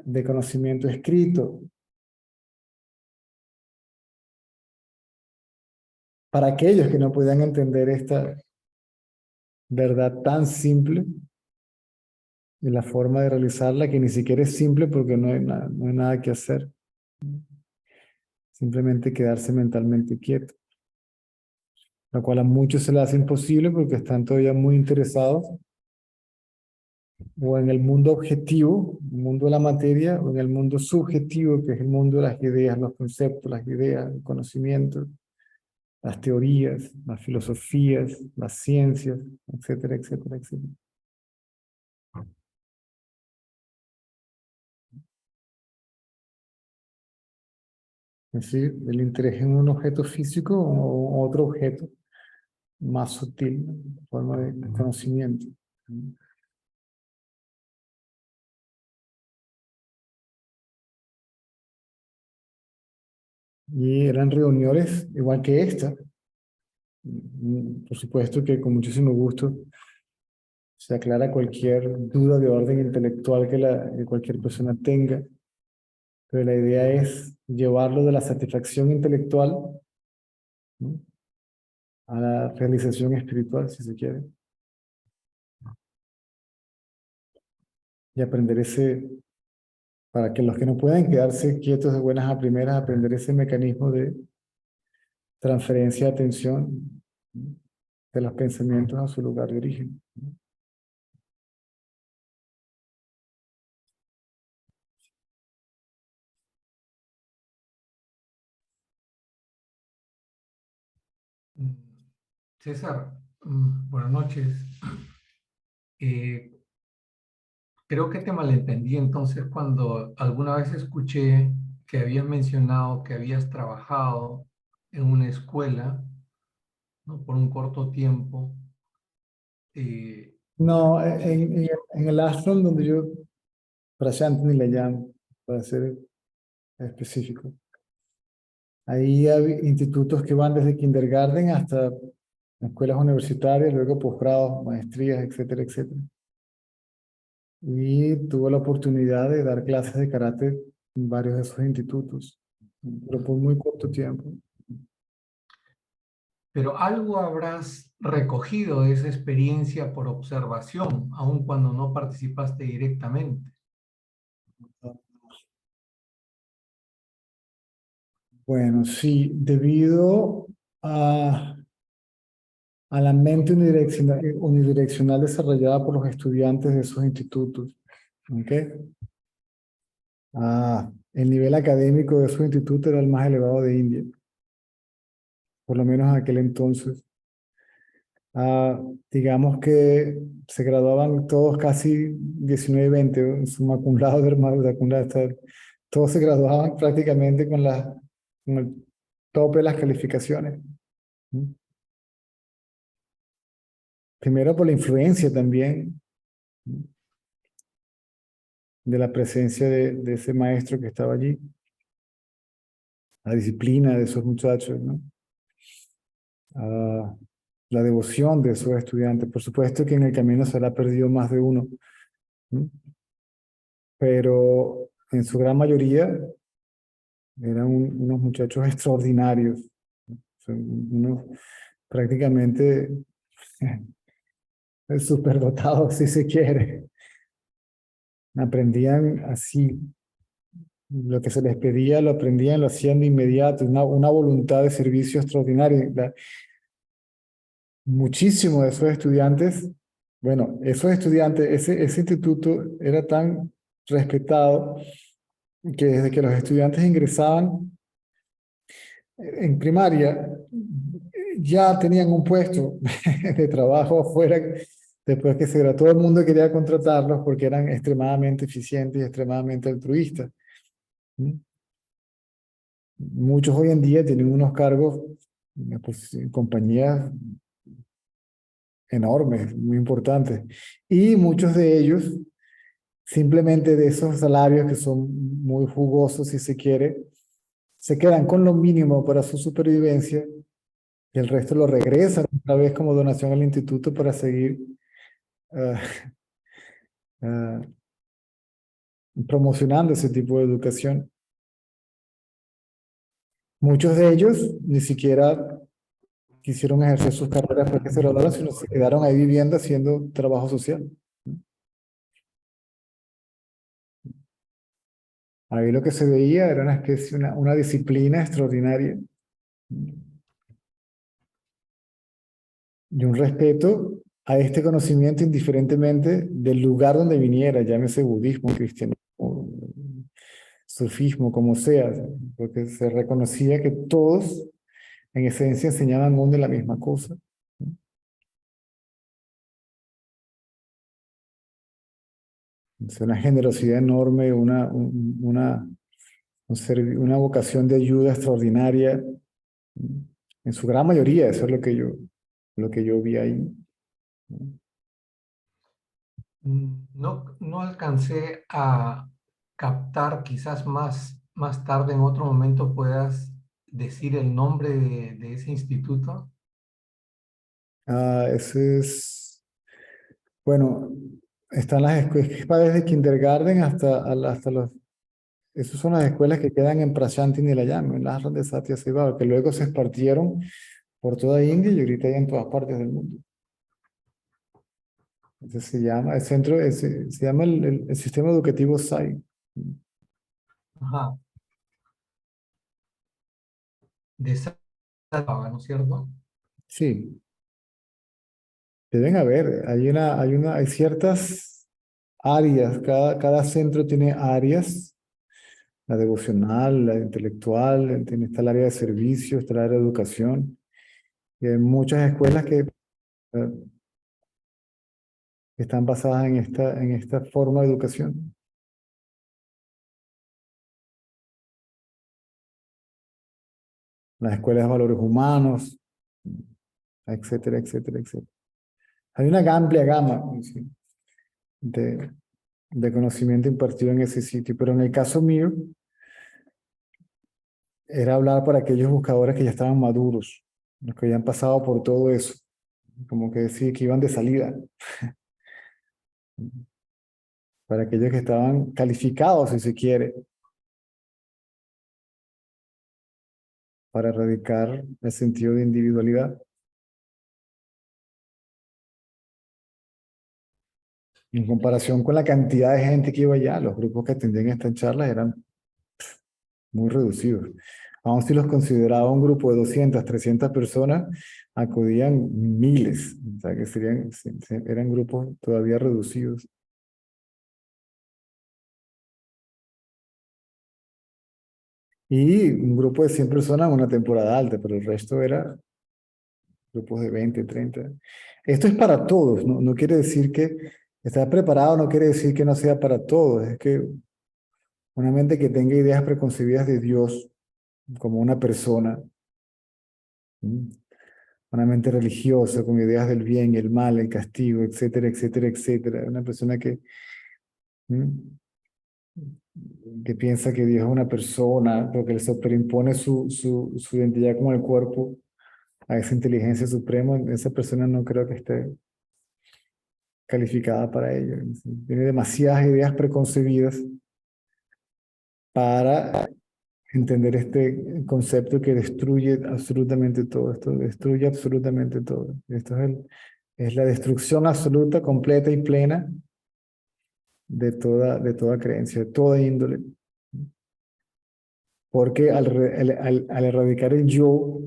de conocimiento escrito. Para aquellos que no podían entender esta verdad tan simple y la forma de realizarla, que ni siquiera es simple porque no hay nada que hacer, simplemente quedarse mentalmente quieto, lo cual a muchos se les hace imposible porque están todavía muy interesados o en el mundo objetivo, el mundo de la materia, o en el mundo subjetivo, que es el mundo de las ideas, los conceptos, las ideas, el conocimiento, las teorías, las filosofías, las ciencias, etcétera, etcétera, etcétera. Es decir, el interés en un objeto físico o otro objeto más sutil, forma de conocimiento. Y eran reuniones igual que esta. Por supuesto que con muchísimo gusto se aclara cualquier duda de orden intelectual que cualquier persona tenga, pero la idea es llevarlo de la satisfacción intelectual, ¿no?, a la realización espiritual, si se quiere, y aprender para que los que no puedan quedarse quietos de buenas a primeras, aprender ese mecanismo de transferencia de atención, ¿no?, de los pensamientos a su lugar de origen, ¿no? Mm, César, buenas noches. Eh, Creo que te malentendí entonces cuando alguna vez escuché que habías mencionado que habías trabajado en una escuela, ¿no?, por un corto tiempo. Eh, No, en el ashram donde yo, Prashantini le llamo, para ser específico. Ahí hay institutos que van desde kindergarten hasta escuelas universitarias, luego posgrados, maestrías, etcétera, etcétera. Y tuve la oportunidad de dar clases de karate en varios de esos institutos, pero por muy corto tiempo. pero algo habrás recogido de esa experiencia por observación, aun cuando no participaste directamente. Bueno, sí, debido a, a la mente unidireccional desarrollada por los estudiantes de esos institutos, ¿ok? El nivel académico de esos institutos era el más elevado de India, por lo menos en aquel entonces. Digamos que se graduaban todos casi 19, 20, summa cum laude, magna cum laude, todos se graduaban prácticamente con el tope de las calificaciones. Primero por la influencia también de la presencia de ese maestro que estaba allí, la disciplina de esos muchachos, ¿no? La devoción de esos estudiantes. Por supuesto que en el camino se habrá perdido más de uno, ¿no?, pero en su gran mayoría eran unos muchachos extraordinarios, ¿no? Son unos prácticamente superdotados, si se quiere. Aprendían así, lo que se les pedía lo aprendían, lo hacían de inmediato, una voluntad de servicio extraordinaria. Muchísimos de esos estudiantes, bueno, esos estudiantes, ese instituto era tan respetado que desde que los estudiantes ingresaban en primaria, ya tenían un puesto de trabajo afuera. Después que se graduó, todo el mundo quería contratarlos porque eran extremadamente eficientes y extremadamente altruistas. Muchos hoy en día tienen unos cargos, pues, en compañías enormes, muy importantes. Y muchos de ellos, simplemente de esos salarios que son muy jugosos, si se quiere, se quedan con lo mínimo para su supervivencia y el resto lo regresan otra vez como donación al instituto para seguir ah, ah, promocionando ese tipo de educación. Muchos de ellos ni siquiera quisieron ejercer sus carreras porque se graduaron, sino se quedaron ahí viviendo haciendo trabajo social. Ahí lo que se veía era una especie, una disciplina extraordinaria y un respeto a este conocimiento indiferentemente del lugar donde viniera, llámese budismo, cristianismo, sufismo, como sea, porque se reconocía que todos en esencia enseñaban una y la misma cosa. Es una generosidad enorme, una vocación de ayuda extraordinaria, en su gran mayoría, eso es lo que yo vi ahí. No alcancé a captar, quizás más tarde en otro momento puedas decir el nombre de ese instituto. Ese es, bueno, están las escuelas, va desde kindergarten hasta los, esas son las escuelas que quedan en Prashanti Nilayam, en las de Satya Sai Baba, que luego se esparcieron por toda India y ahorita hay en todas partes del mundo. Entonces se llama, el centro, se llama el sistema educativo SAI. Ajá. De Satya, ¿no es cierto? Sí, deben haber, hay ciertas áreas, cada centro tiene áreas, la devocional, la intelectual, está el área de servicios, está el área de educación, y hay muchas escuelas que están basadas en esta forma de educación. Las escuelas de valores humanos, etcétera, etcétera, etcétera. Hay una amplia gama, ¿sí?, de conocimiento impartido en ese sitio, pero en el caso mío, era hablar para aquellos buscadores que ya estaban maduros, los que ya han pasado por todo eso, como que decir que iban de salida, para aquellos que estaban calificados, si se quiere, para erradicar el sentido de individualidad. En comparación con la cantidad de gente que iba allá, los grupos que atendían estas charlas eran muy reducidos. Aun si los consideraba un grupo de 200, 300 personas, acudían miles, o sea que eran grupos todavía reducidos. Y un grupo de 100 personas en una temporada alta, pero el resto era grupos de 20, 30. Esto es para todos, no quiere decir que estar preparado, no quiere decir que no sea para todos, es que una mente que tenga ideas preconcebidas de Dios como una persona, ¿sí?, una mente religiosa con ideas del bien, el mal, el castigo, etcétera, etcétera, etcétera. Una persona ¿sí?, que piensa que Dios es una persona, porque le superimpone su identidad como el cuerpo a esa inteligencia suprema, esa persona no creo que esté calificada para ello. Tiene demasiadas ideas preconcebidas para entender este concepto que destruye absolutamente todo. Esto destruye absolutamente todo. Esto es la destrucción absoluta, completa y plena de toda creencia, de toda índole. Porque al erradicar el yo,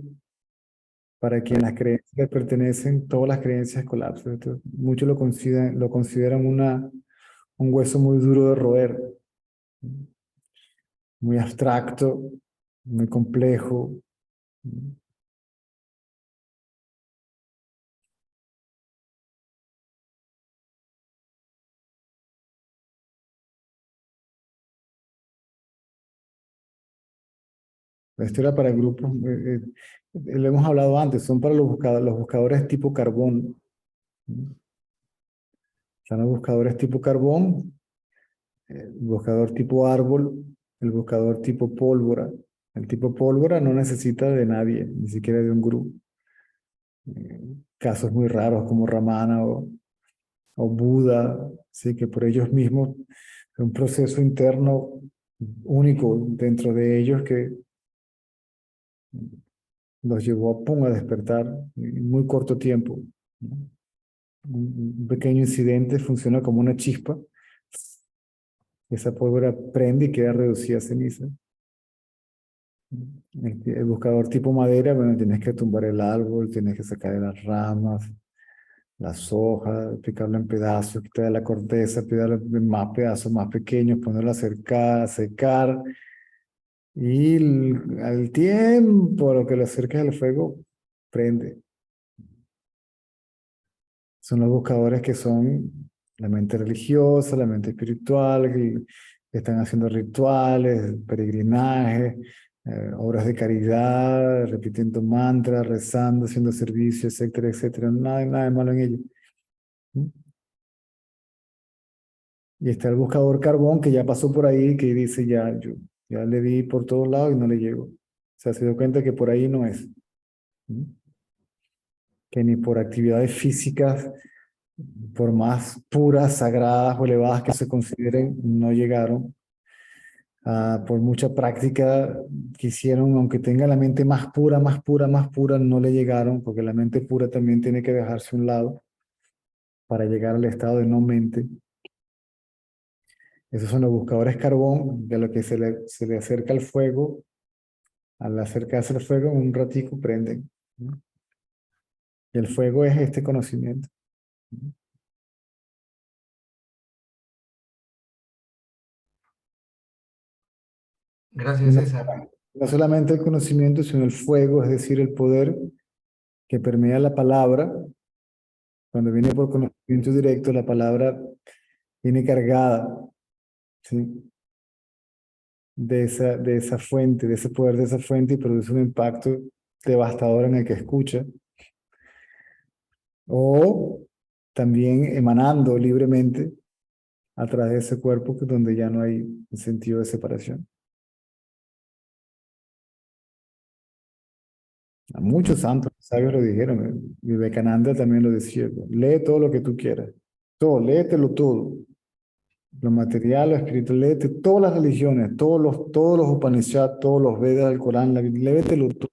para quien las creencias le pertenecen, todas las creencias colapsan. Entonces, muchos lo consideran un hueso muy duro de roer, muy abstracto, muy complejo. Esto era para grupos, lo hemos hablado antes, son para los buscadores tipo carbón. Están los buscadores tipo carbón, el buscador tipo árbol, el buscador tipo pólvora. El tipo pólvora no necesita de nadie, ni siquiera de un grupo. Casos muy raros como Ramana o Buda, sí, que por ellos mismos, un proceso interno único dentro de ellos que los llevó a despertar en muy corto tiempo, ¿no? Un pequeño incidente funciona como una chispa, esa pólvora prende y queda reducida a ceniza. El buscador tipo madera, bueno, tienes que tumbar el árbol, tienes que sacar las ramas, las hojas, picarlo en pedazos, quitarle la corteza, picarle más pedazos más pequeños, ponerlo a secar, y al tiempo a lo que lo acerques al fuego, prende. Son los buscadores que son la mente religiosa, la mente espiritual, que están haciendo rituales, peregrinajes, obras de caridad, repitiendo mantras, rezando, haciendo servicio, etcétera, etcétera. Nada de malo en ello. ¿Mm? Y está el buscador carbón que ya pasó por ahí, que dice, yo ya le di por todos lados y no le llego. O sea, se dio cuenta que por ahí no es. ¿Mm? Que ni por actividades físicas, por más puras, sagradas o elevadas que se consideren, no llegaron. Por mucha práctica que hicieron, aunque tenga la mente más pura, más pura, más pura, no le llegaron, porque la mente pura también tiene que dejarse a un lado para llegar al estado de no mente. Esos son los buscadores carbón, de lo que se le acerca al fuego. Al acercarse al fuego, en un ratico prenden, ¿no? Y el fuego es este conocimiento, ¿no? Y Gracias, no, César. no solamente el conocimiento, sino el fuego, es decir, el poder que permea la palabra. Cuando viene por conocimiento directo, la palabra viene cargada, ¿sí? De esa fuente, de ese poder de esa fuente y produce un impacto devastador en el que escucha. O también emanando libremente a través de ese cuerpo donde ya no hay un sentido de separación. A muchos santos sabios lo dijeron. Vivekananda también lo decía. Lee todo lo que tú quieras. Todo, léetelo todo. Lo material, lo espiritual, léete todas las religiones, todos los Upanishads, todos los Vedas, el Corán, la Biblia, léetelo todo.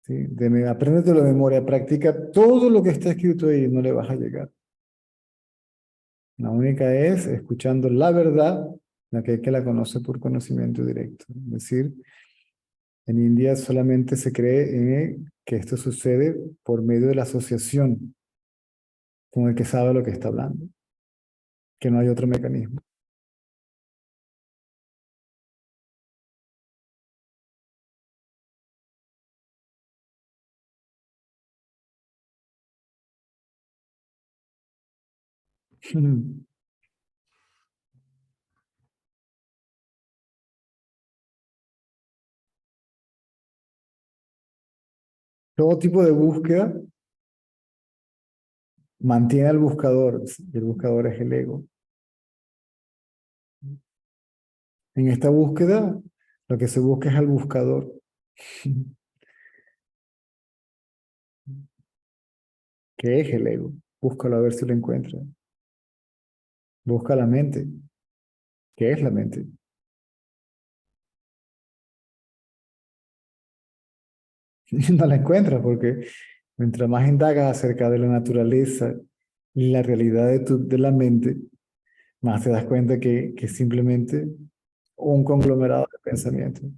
¿Sí? Apréndetelo de memoria, practica todo lo que está escrito ahí, no le vas a llegar. La única es escuchando la verdad, la que la conoce por conocimiento directo. Es decir, en India solamente se cree que esto sucede por medio de la asociación con el que sabe lo que está hablando, que no hay otro mecanismo. Todo tipo de búsqueda mantiene al buscador, y el buscador es el ego. En esta búsqueda, lo que se busca es al buscador. ¿Qué es el ego? Búscalo a ver si lo encuentras. Busca la mente. ¿Qué es la mente? No la encuentras porque mientras más indagas acerca de la naturaleza y la realidad de la mente, más te das cuenta que es simplemente un conglomerado de pensamientos.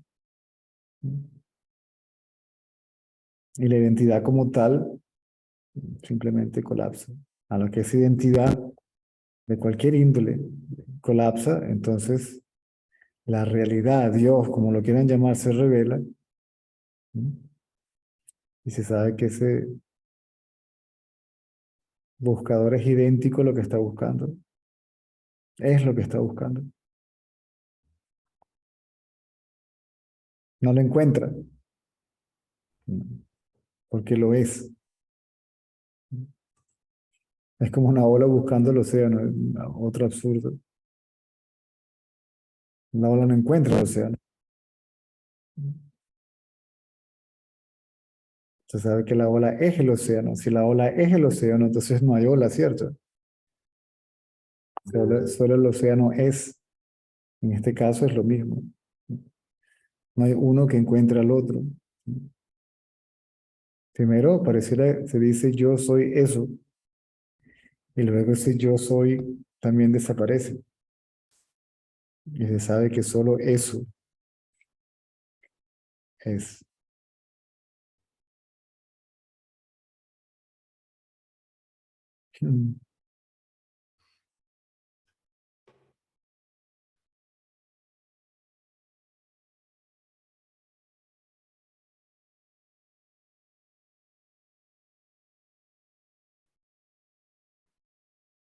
Y la identidad como tal simplemente colapsa. A lo que esa identidad de cualquier índole colapsa, entonces la realidad, Dios, como lo quieran llamar, se revela, ¿no? Y se sabe que ese buscador es idéntico a lo que está buscando, es lo que está buscando. No lo encuentra, ¿no? Porque lo es. Es como una ola buscando el océano, otro absurdo. La ola no encuentra el océano. Se sabe que la ola es el océano. Si la ola es el océano, entonces no hay ola, ¿cierto? Solo el océano es. En este caso es lo mismo. No hay uno que encuentre al otro. Primero pareciera, se dice yo soy eso, y luego ese yo soy también desaparece. Y se sabe que solo eso es.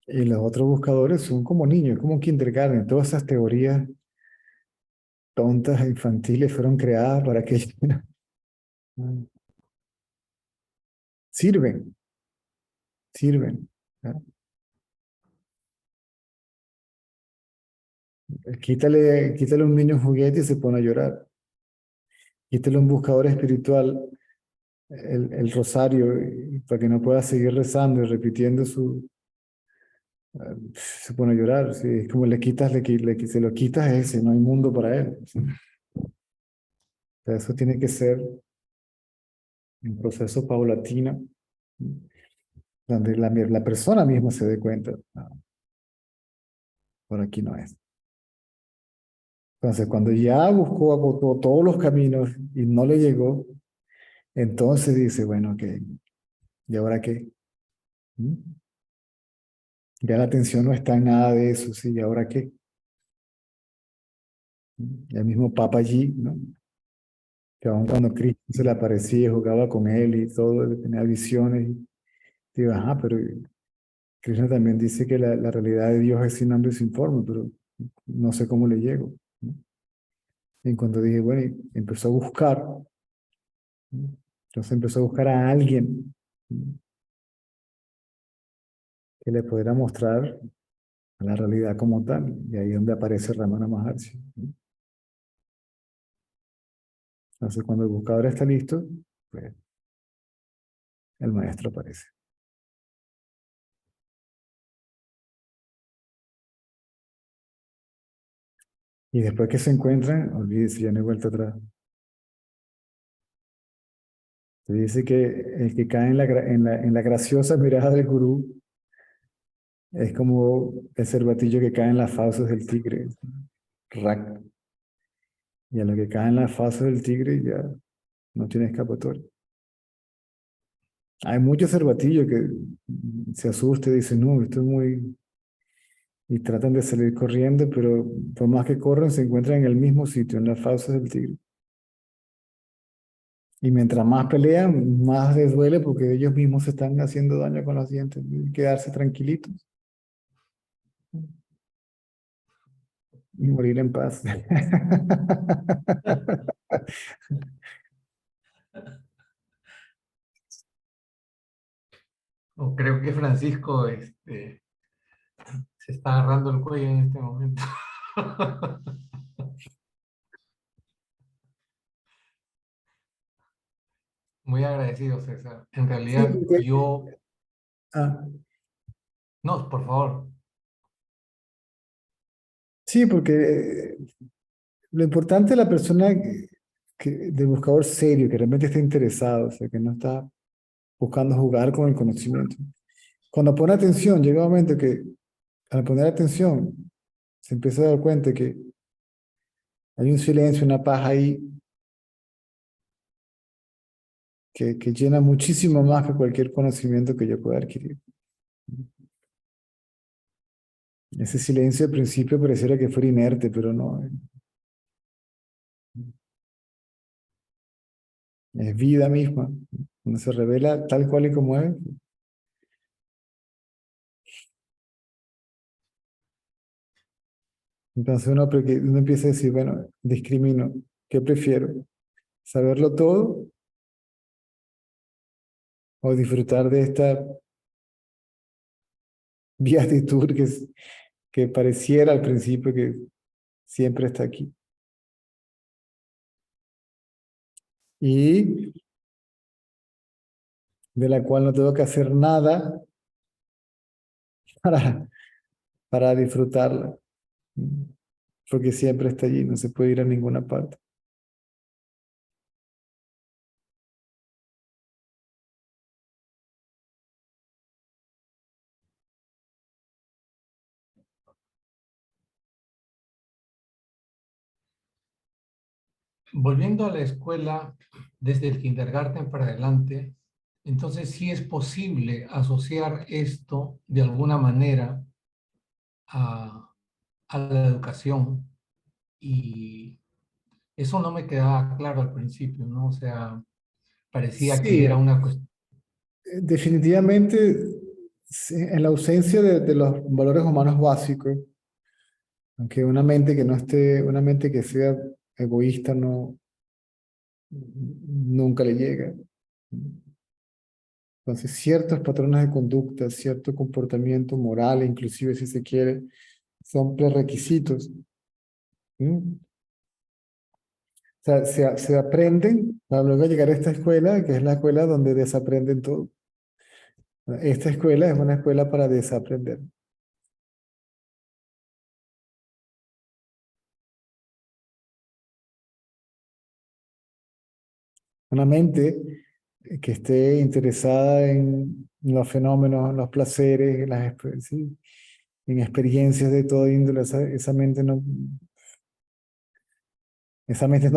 Y los otros buscadores son como niños, como kindergarten, todas esas teorías tontas e infantiles fueron creadas para que sirven, sirven. ¿No? Quítale a un niño un juguete y se pone a llorar. Quítale un buscador espiritual, el rosario, para que no pueda seguir rezando y repitiendo se pone a llorar. ¿Sí? Es como le quitas, se lo quitas a ese, no hay mundo para él. ¿Sí? O sea, eso tiene que ser un proceso paulatino, donde la persona misma se dé cuenta, "No, por aquí no es". Entonces, cuando ya buscó, agotó todos los caminos y no le llegó, entonces dice, bueno, ok, ¿y ahora qué? ¿Mm? Ya la atención no está en nada de eso, ¿sí? ¿Y ahora qué? ¿Mm? El mismo Papa allí, ¿no? Que aun cuando Cristo se le aparecía y jugaba con él y todo, tenía visiones, y digo, ajá, pero Krishna también dice que la realidad de Dios es sin nombre y sin forma, pero no sé cómo le llego. ¿No? Y cuando dije, bueno, y empezó a buscar, ¿no? Entonces empezó a buscar a alguien, ¿no? Que le pudiera mostrar la realidad como tal. Y ahí es donde aparece Ramana Maharshi, ¿no? Entonces, cuando el buscador está listo, pues el maestro aparece. Y después que se encuentran, olvídese, ya no hay vuelta atrás. Se dice que el que cae en la graciosa mirada del gurú es como el cervatillo que cae en las fauces del tigre. Rack. Y a lo que cae en las fauces del tigre ya no tiene escapatoria. Hay muchos cervatillos que se asustan y dicen, no, esto es muy... Y tratan de salir corriendo, pero por más que corren, se encuentran en el mismo sitio, en las fauces del tigre. Y mientras más pelean, más les duele porque ellos mismos se están haciendo daño con los dientes. Y quedarse tranquilitos y morir en paz. O creo que Francisco se está agarrando el cuello en este momento. Muy agradecido, César. En Sí, realidad, porque, yo... ah, No, por favor. sí, porque lo importante es la persona del buscador serio, que realmente está interesado, o sea, que no está buscando jugar con el conocimiento. Cuando pone atención, llega un momento que al poner atención se empieza a dar cuenta que hay un silencio, una paz ahí que llena muchísimo más que cualquier conocimiento que yo pueda adquirir. Ese silencio al principio pareciera que fuera inerte, pero no, es vida misma. Cuando se revela tal cual y como es, entonces uno empieza a decir, bueno, discrimino, ¿qué prefiero? ¿Saberlo todo o disfrutar de esta beatitud que pareciera al principio que siempre está aquí? Y de la cual no tengo que hacer nada para, para disfrutarla, porque siempre está allí, no se puede ir a ninguna parte. Volviendo a la escuela, desde el kindergarten para adelante, entonces sí es posible asociar esto de alguna manera a, a la educación, y eso no me quedaba claro al principio, ¿no? O sea, parecía que Sí, era una cuestión. definitivamente, sí, en la ausencia de los valores humanos básicos, aunque una mente que no esté, una mente que sea egoísta no, nunca le llega. Entonces, ciertos patrones de conducta, cierto comportamiento moral, inclusive si se quiere, son prerequisitos. ¿Mm? O sea, se aprenden para luego llegar a esta escuela, que es la escuela donde desaprenden todo. Esta escuela es una escuela para desaprender. Una mente que esté interesada en los fenómenos, en los placeres, en ¿sí? En experiencias de toda índole, esa mente no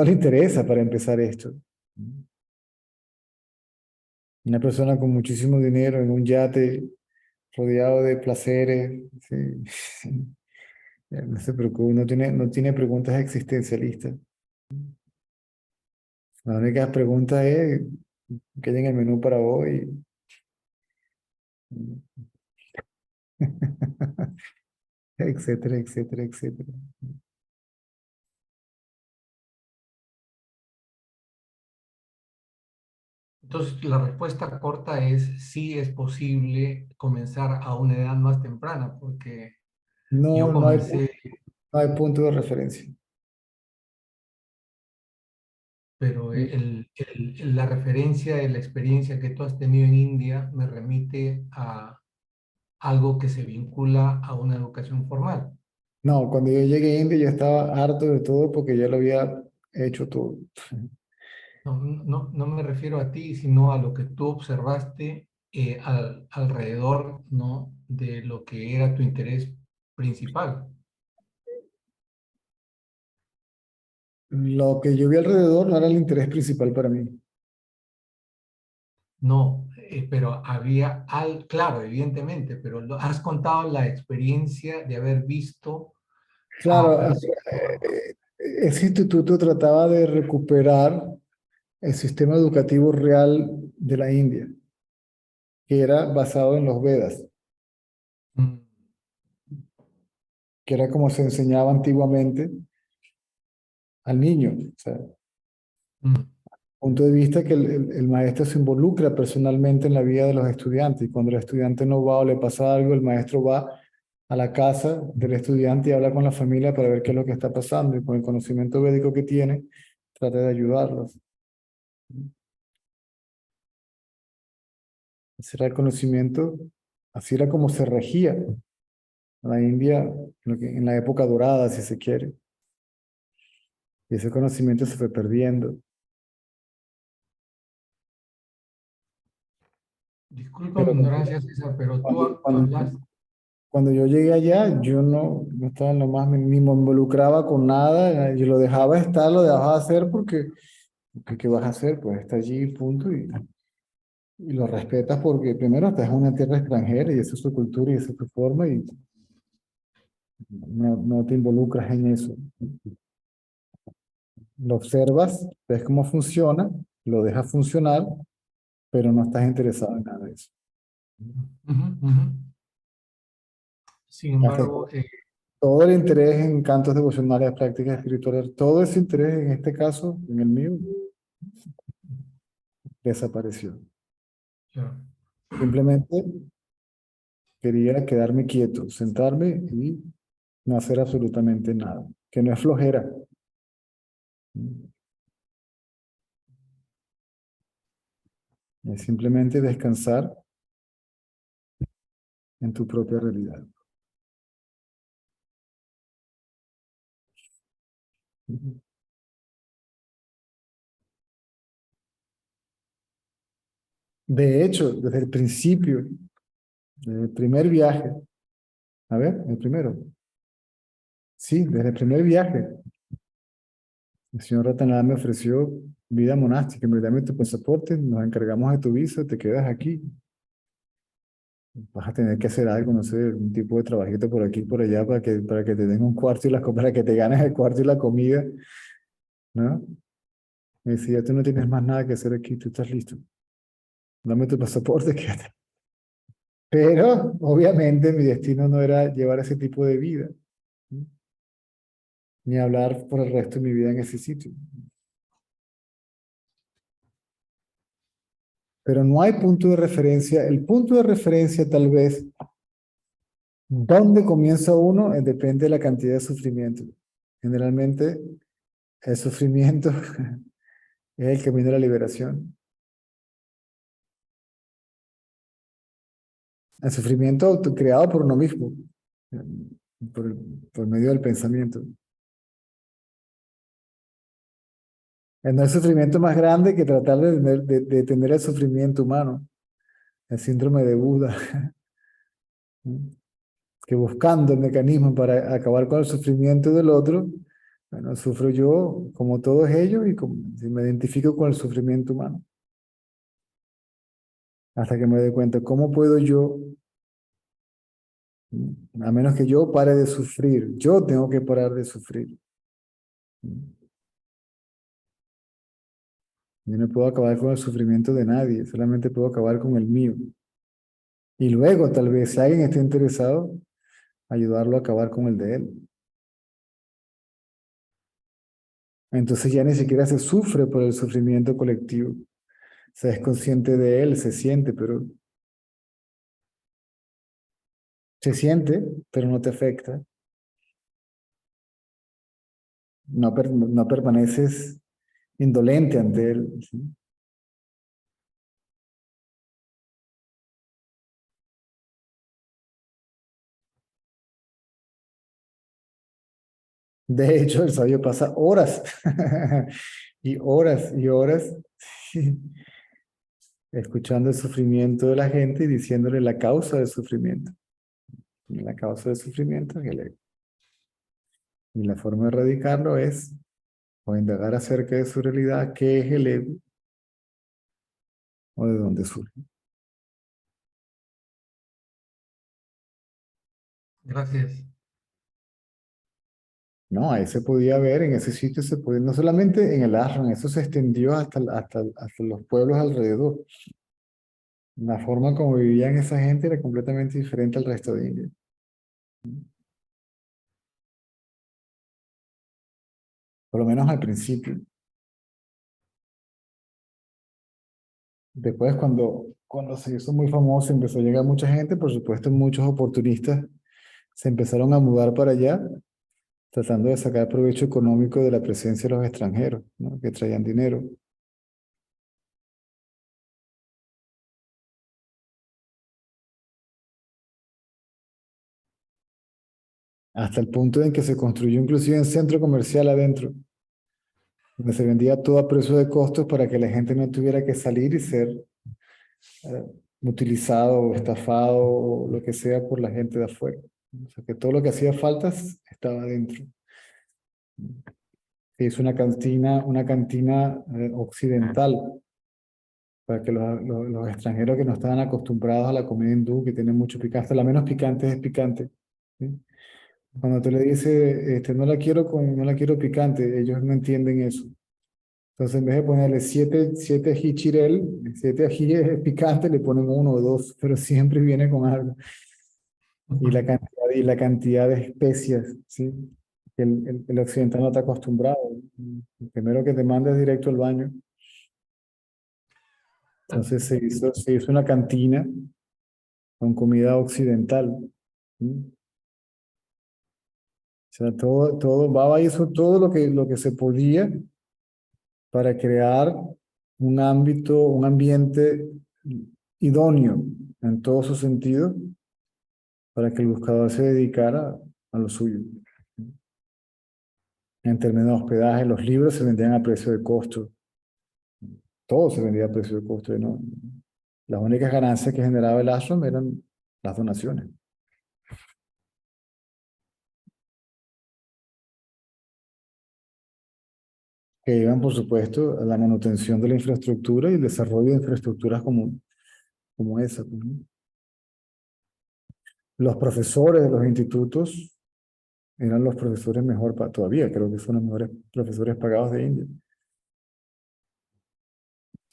le interesa para empezar esto. Una persona con muchísimo dinero en un yate rodeado de placeres, ¿sí? No se preocupe, no tiene preguntas existencialistas. La única pregunta es qué hay en el menú para hoy. Etcétera, etcétera, etcétera. Entonces, la respuesta corta es sí es posible comenzar a una edad más temprana, porque yo No, comencé, no hay punto de referencia. pero la referencia de la experiencia que tú has tenido en India me remite a algo que se vincula a una educación formal. No, cuando yo llegué a India yo estaba harto de todo porque ya lo había hecho todo. No me refiero a ti, sino a lo que tú observaste alrededor, ¿no? De lo que era tu interés principal. Lo que yo vi alrededor no era el interés principal para mí. No, pero claro, evidentemente, pero has contado la experiencia de haber visto a Claro, personas. ese instituto trataba de recuperar el sistema educativo real de la India, que era basado en los Vedas, Mm, que era como se enseñaba antiguamente al niño. O sea, mm, punto de vista que el maestro se involucra personalmente en la vida de los estudiantes y cuando el estudiante no va o le pasa algo, el maestro va a la casa del estudiante y habla con la familia para ver qué es lo que está pasando y con el conocimiento védico que tiene, trata de ayudarlos. Ese era el conocimiento, así era como se regía la India en la época dorada, si se quiere. Y ese conocimiento se fue perdiendo. disculpa Pero mi ignorancia, César, pero tú cuando, cuando, hablas. cuando yo llegué allá, yo no estaba en lo más, ni me involucraba con nada, yo lo dejaba estar, lo dejaba hacer porque ¿qué vas a hacer? Pues está allí, punto, y lo respetas porque primero estás en una tierra extranjera y esa es su cultura y esa es tu forma y no te involucras en eso. Lo observas, ves cómo funciona, lo dejas funcionar, pero no estás interesado en nada de eso. Ujú, ujú. Sin Hasta embargo, todo el interés en cantos devocionales, prácticas espirituales, todo ese interés en este caso, en el mío, desapareció. claro. Simplemente quería quedarme quieto, sentarme y no hacer absolutamente nada, que no es flojera, es simplemente descansar en tu propia realidad. De hecho, desde el principio, desde el primer viaje, a ver, el primero, sí, desde el primer viaje, el señor Ratanada me ofreció vida monástica, me dame tu pasaporte, nos encargamos de tu visa, te quedas aquí. Vas a tener que hacer algo, no sé, un tipo de trabajito por aquí y por allá para que te den un cuarto y para que te ganes el cuarto y la comida, ¿no? Me decía, tú no tienes más nada que hacer aquí, tú estás listo. Dame tu pasaporte, quédate. Pero, obviamente, mi destino no era llevar ese tipo de vida. ni hablar por el resto de mi vida en ese sitio. Pero no hay punto de referencia. El punto de referencia tal vez, ¿dónde comienza uno? Depende de la cantidad de sufrimiento. Generalmente, el sufrimiento es el camino de la liberación. El sufrimiento creado por uno mismo, por, por medio del pensamiento. No hay sufrimiento más grande que tratar de tener el sufrimiento humano, el síndrome de Buda, que buscando el mecanismo para acabar con el sufrimiento del otro, bueno, sufro yo como todos ellos y me identifico con el sufrimiento humano. Hasta que me doy cuenta, ¿cómo puedo yo, a menos que yo pare de sufrir, yo tengo que parar de sufrir? Yo no puedo acabar con el sufrimiento de nadie, solamente puedo acabar con el mío. Y luego, tal vez, si alguien esté interesado, ayudarlo a acabar con el de él. Entonces ya ni siquiera se sufre por el sufrimiento colectivo. Se es consciente de él, se siente, pero no te afecta. No permaneces indolente ante él, ¿sí? De hecho, el sabio pasa horas y horas escuchando el sufrimiento de la gente y diciéndole la causa del sufrimiento. Y la causa del sufrimiento es el ego. Y la forma de erradicarlo es o indagar acerca de su realidad, qué es el ego o de dónde surge. Gracias. No, ahí se podía ver, en ese sitio se podía, no solamente en el ashram, eso se extendió hasta los pueblos alrededor. La forma como vivían esa gente era completamente diferente al resto de India. Por lo menos al principio. Después, cuando se hizo muy famoso, empezó a llegar mucha gente, por supuesto, muchos oportunistas se empezaron a mudar para allá, tratando de sacar provecho económico de la presencia de los extranjeros, ¿no? Que traían dinero. Hasta el punto en que se construyó inclusive un centro comercial adentro, donde se vendía todo a precio de costos para que la gente no tuviera que salir y ser eh, utilizado o estafado o lo que sea por la gente de afuera. O sea, que todo lo que hacía falta estaba adentro. Se hizo una cantina occidental para que los extranjeros que no estaban acostumbrados a la comida hindú, que tiene mucho picante, la menos picante es picante, ¿sí? Cuando tú le dices, no la quiero picante, ellos no entienden eso. Entonces, en vez de ponerle siete ají chirel, 7 ajíes picantes, le ponen uno o dos, pero siempre viene con algo. Y la cantidad de especias, ¿sí? Que el occidental no está acostumbrado. El primero que te manda es directo al baño. Entonces se hizo una cantina con comida occidental, ¿sí? O sea, Baba hizo todo lo que se podía para crear un ambiente idóneo en todos sus sentidos para que el buscador se dedicara a lo suyo. En términos de hospedaje, los libros se vendían a precio de costo. Todo se vendía a precio de costo, ¿no? Las únicas ganancias que generaba el ashram eran las donaciones. Que iban, por supuesto, a la manutención de la infraestructura y el desarrollo de infraestructuras como esa, ¿no? Los profesores de los institutos eran los profesores mejor todavía, creo que son los mejores profesores pagados de India.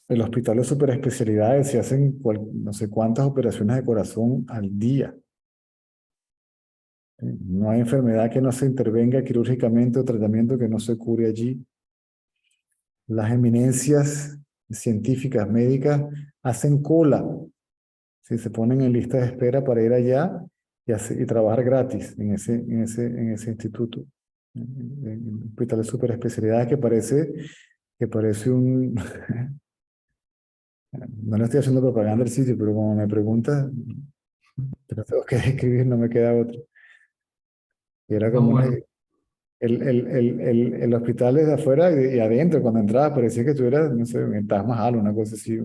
El hospital de superespecialidades se hacen no sé cuántas operaciones de corazón al día. No hay enfermedad que no se intervenga quirúrgicamente o tratamiento que no se cure allí. Las eminencias científicas, médicas, hacen cola. Si se ponen en lista de espera para ir allá y trabajar gratis en ese instituto. En un hospital de super especialidad que parece un... No le estoy haciendo propaganda al sitio, pero como me preguntas, pero tengo que escribir, no me queda otro. Y era No, como una... bueno, El hospital desde afuera y adentro, cuando entraba, parecía que estuvieras, no sé, en Taj Mahal, una cosa así.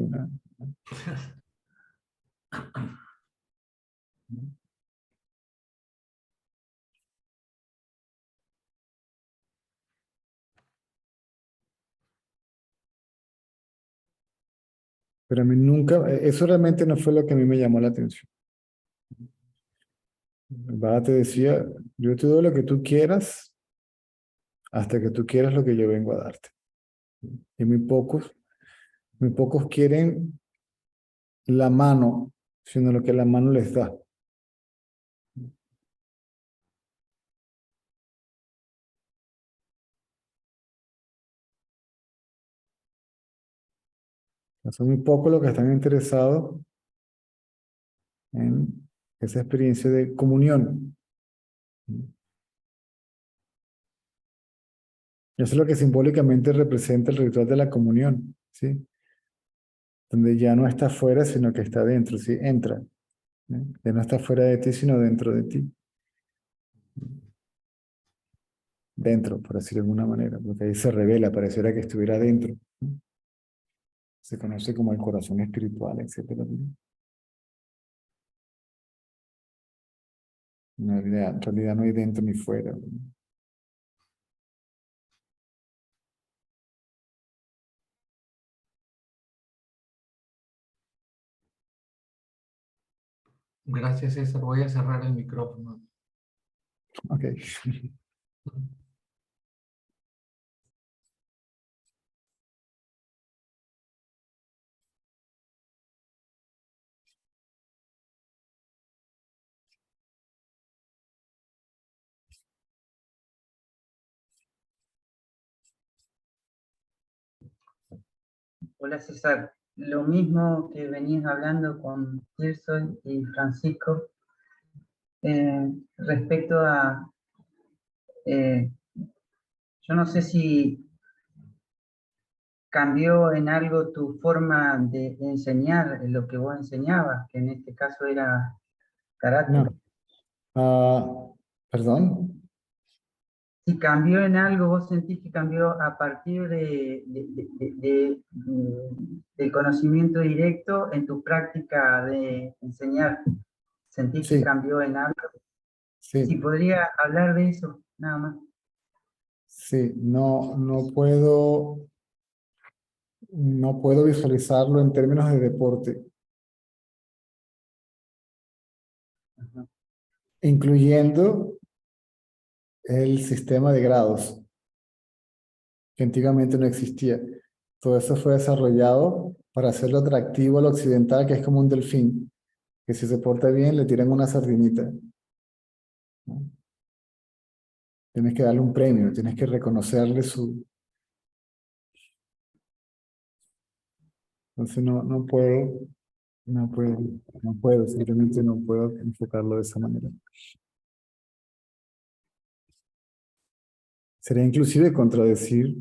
Pero a mí nunca, eso realmente no fue lo que a mí me llamó la atención. El Baba te decía, yo te doy lo que tú quieras hasta que tú quieras lo que yo vengo a darte. Y muy pocos quieren la mano, sino lo que la mano les da. Son muy pocos los que están interesados en esa experiencia de comunión. Eso es lo que simbólicamente representa el ritual de la comunión, ¿sí? Donde ya no está fuera, sino que está dentro, ¿sí? Entra, ¿eh? Ya no está fuera de ti, sino dentro de ti. Dentro, por decirlo de alguna manera, porque ahí se revela, pareciera que estuviera dentro, ¿no? Se conoce como el corazón espiritual, etcétera. En realidad no hay dentro ni fuera, ¿no? gracias César. Voy a cerrar el micrófono. Ok. Hola César, lo mismo que venías hablando con Tirso y Francisco respecto a, eh, yo no sé si cambió en algo tu forma de enseñar lo que vos enseñabas, que en este caso era karate. No. Ah, perdón. Si cambió en algo, vos sentís que cambió a partir del conocimiento directo en tu práctica de enseñar, sentís que Sí, cambió en algo. Si sí, podría hablar de eso, nada más. sí. No puedo visualizarlo en términos de deporte, Ajá. incluyendo el sistema de grados, que antiguamente no existía. Todo eso fue desarrollado para hacerlo atractivo al occidental, que es como un delfín, que si se porta bien le tiran una sardinita, ¿no? Tienes que darle un premio, tienes que reconocerle su... Entonces no puedo, simplemente no puedo enfocarlo de esa manera. Sería inclusive contradecir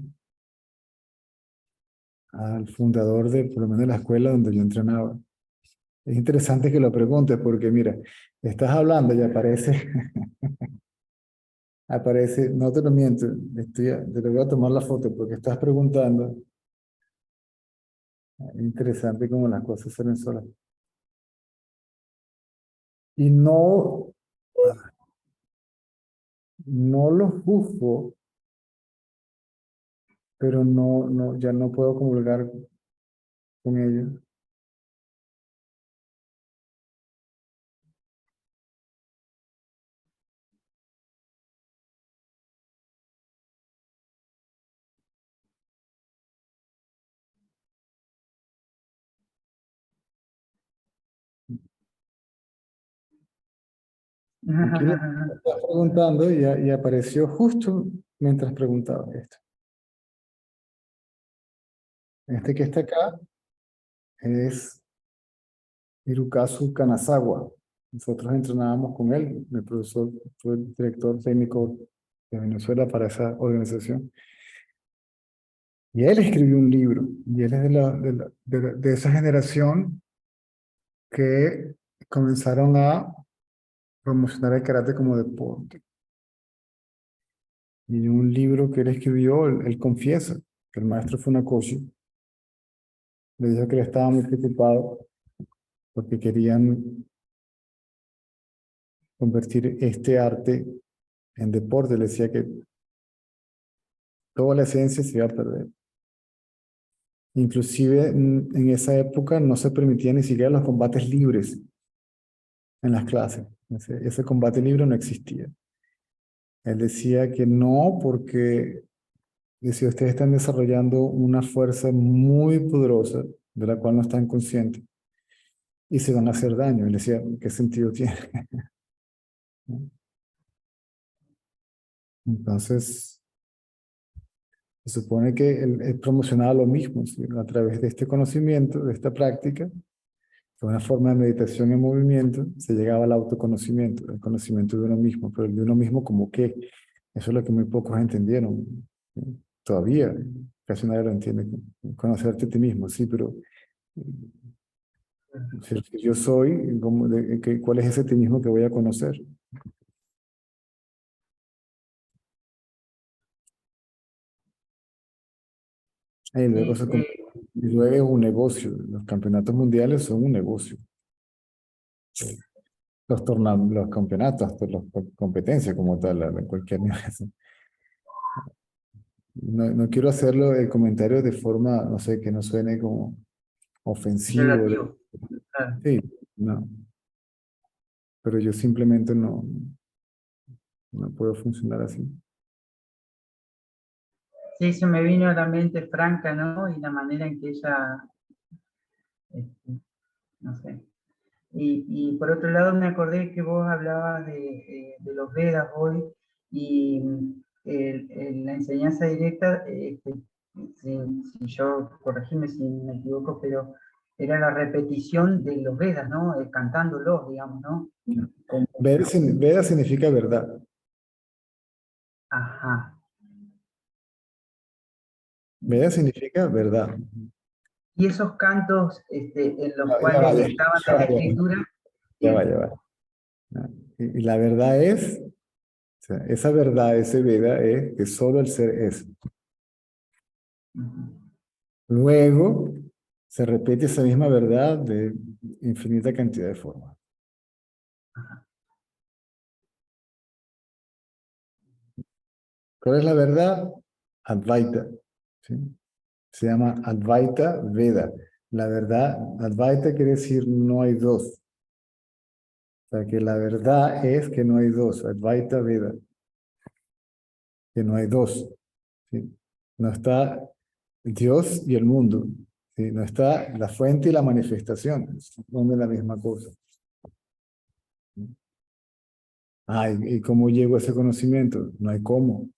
al fundador de, por lo menos, de la escuela donde yo entrenaba. Es interesante que lo preguntes porque, mira, estás hablando y aparece, no te lo miento, te lo voy a tomar la foto porque estás preguntando. Es interesante cómo las cosas salen solas. Y no lo juzgo, pero ya no puedo comulgar con ellos. Aquí le estaba preguntando y apareció justo mientras preguntaba esto. Este que está acá es Hirokazu Kanazawa. Nosotros entrenábamos con él. Mi profesor fue el director técnico de Venezuela para esa organización. Y él escribió un libro. Y él es de esa generación que comenzaron a promocionar el karate como deporte. Y en un libro que él escribió, él confiesa que el maestro Funakoshi le dijo que él estaba muy preocupado porque querían convertir este arte en deporte. Le decía que toda la esencia se iba a perder. Inclusive en esa época no se permitían ni siquiera los combates libres en las clases. Ese combate libre no existía. Él decía que no, porque decía, ustedes están desarrollando una fuerza muy poderosa de la cual no están conscientes y se van a hacer daño. Él decía, ¿qué sentido tiene? Entonces, se supone que él promocionaba lo mismo, ¿sí? A través de este conocimiento, de esta práctica, de una forma de meditación en movimiento, se llegaba al autoconocimiento, el conocimiento de uno mismo, pero el de uno mismo como qué. Eso es lo que muy pocos entendieron. ¿Sí? Todavía, casi nadie lo entiende. Conocerte a ti mismo, sí, pero si yo soy, ¿cuál es ese ti mismo que voy a conocer? Y luego, Sí, y luego es un negocio. Los campeonatos mundiales son un negocio. Los campeonatos, las competencias como tal, en cualquier nivel. No quiero hacerlo el comentario de forma, no sé, que no suene como ofensivo. relativo. Claro. Sí, no. Pero yo simplemente no puedo funcionar así. Sí, se me vino a la mente Franca, ¿no? Y la manera en que ella, este, no sé. Y por otro lado me acordé que vos hablabas de los Vedas hoy y la enseñanza directa, si yo, corregime si me equivoco, pero era la repetición de los Vedas, ¿no? Cantándolos, digamos, ¿no? Como, Veda significa verdad. ajá. Veda significa verdad. Y esos cantos en los Ya va, cuales estaban las escrituras, ya va, ya va. Y la verdad es, o sea, esa verdad, ese Veda es que solo el ser es. Luego se repite esa misma verdad de infinita cantidad de formas. ¿Cuál es la verdad? Advaita. ¿Sí? Se llama Advaita Veda. La verdad, Advaita quiere decir no hay dos. O sea, que la verdad es que no hay dos. Advaita Veda. Que no hay dos. ¿Sí? No está Dios y el mundo. ¿Sí? No está la fuente y la manifestación. Son de la misma cosa. ¿Y cómo llego a ese conocimiento? No hay cómo.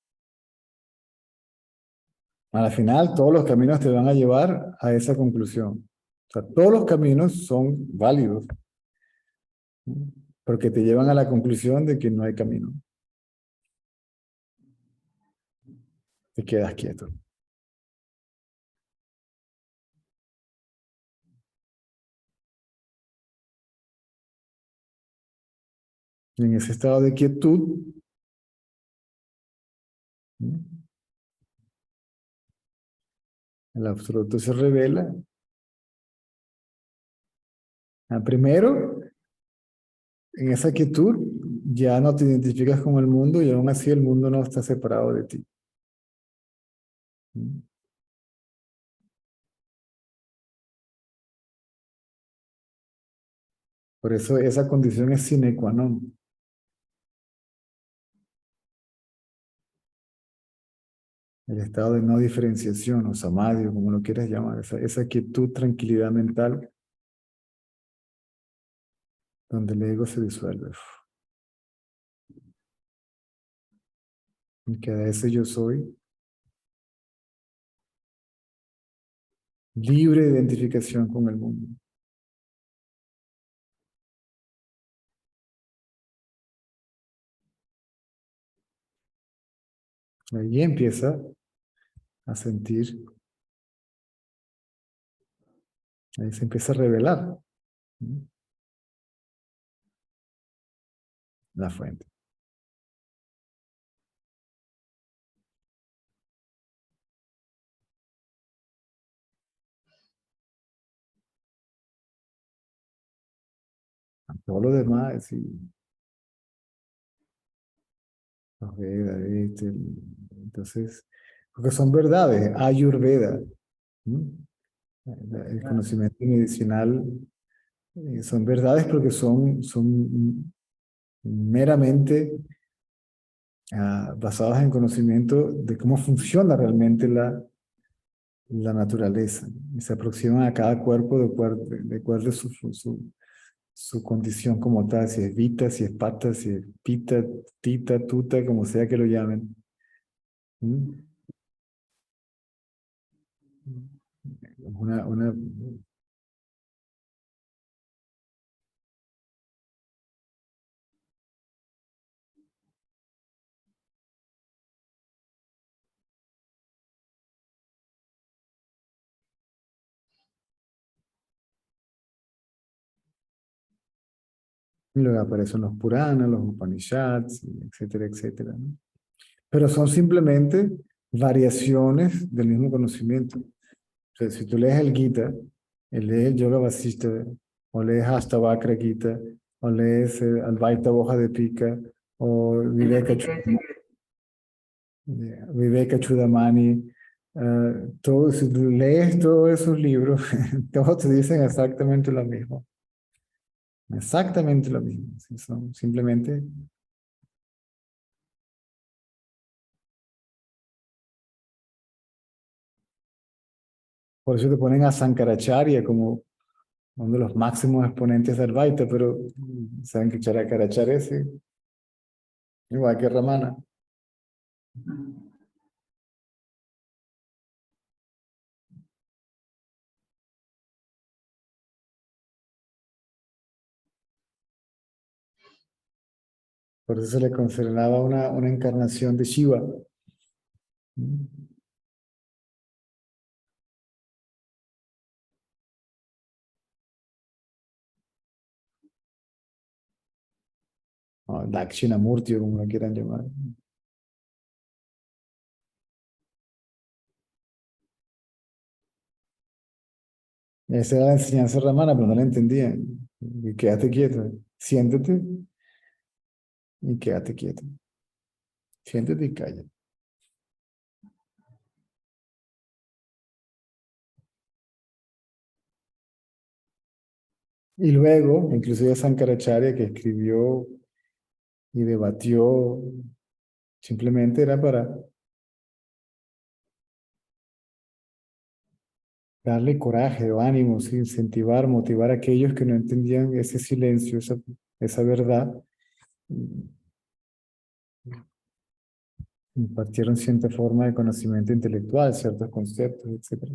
A la final, todos los caminos te van a llevar a esa conclusión. O sea, todos los caminos son válidos, ¿no? Porque te llevan a la conclusión de que no hay camino. Te quedas quieto. Y en ese estado de quietud, ¿no? El absoluto se revela. Primero, en esa quietud, ya no te identificas con el mundo y aún así el mundo no está separado de ti. ¿No? Por eso esa condición es sine qua non. El estado de no diferenciación o samadhi, como lo quieras llamar, esa quietud, tranquilidad mental, donde el ego se disuelve. y que a ese yo soy, libre de identificación con el mundo. Ahí empieza a sentir, ahí se empieza a revelar, ¿no? La fuente. Todo lo demás, sí, los Vedas, entonces, porque son verdades, Ayurveda, ¿no? El conocimiento medicinal son verdades porque son meramente basadas en conocimiento de cómo funciona realmente la naturaleza. Y se aproximan a cada cuerpo de acuerdo a su condición como tal, si es vita, si es pata, si es pita, tita, tuta, como sea que lo llamen. ¿Mm? Una, y luego aparecen los Puranas, los Upanishads, etcétera, etcétera, ¿no? Pero son simplemente variaciones del mismo conocimiento. O sea, si tú lees el Gita, lees el Yoga Vasista, o lees Ashtavakra Gita, o lees Advaita Hoja de Pica, o Viveka Chudamani, si tú lees todos esos libros, todos te dicen exactamente lo mismo. Exactamente lo mismo. Sí, son simplemente. Por eso te ponen a Sankaracharya como uno de los máximos exponentes del Advaita, pero saben que Sankaracharya es igual que Ramana. Por eso se le consideraba una encarnación de Shiva. O Dakshinamurti, o como lo quieran llamar. Esa era la enseñanza ramana, pero no la entendían. Y quédate quieto, siéntate y quédate quieto. Siéntate y calla. Y luego, inclusive Sankaracharya, que escribió y debatió, simplemente era para darle coraje o ánimo, ¿sí? Incentivar, motivar a aquellos que no entendían ese silencio, esa verdad. Impartieron cierta forma de conocimiento intelectual, ciertos conceptos, etc.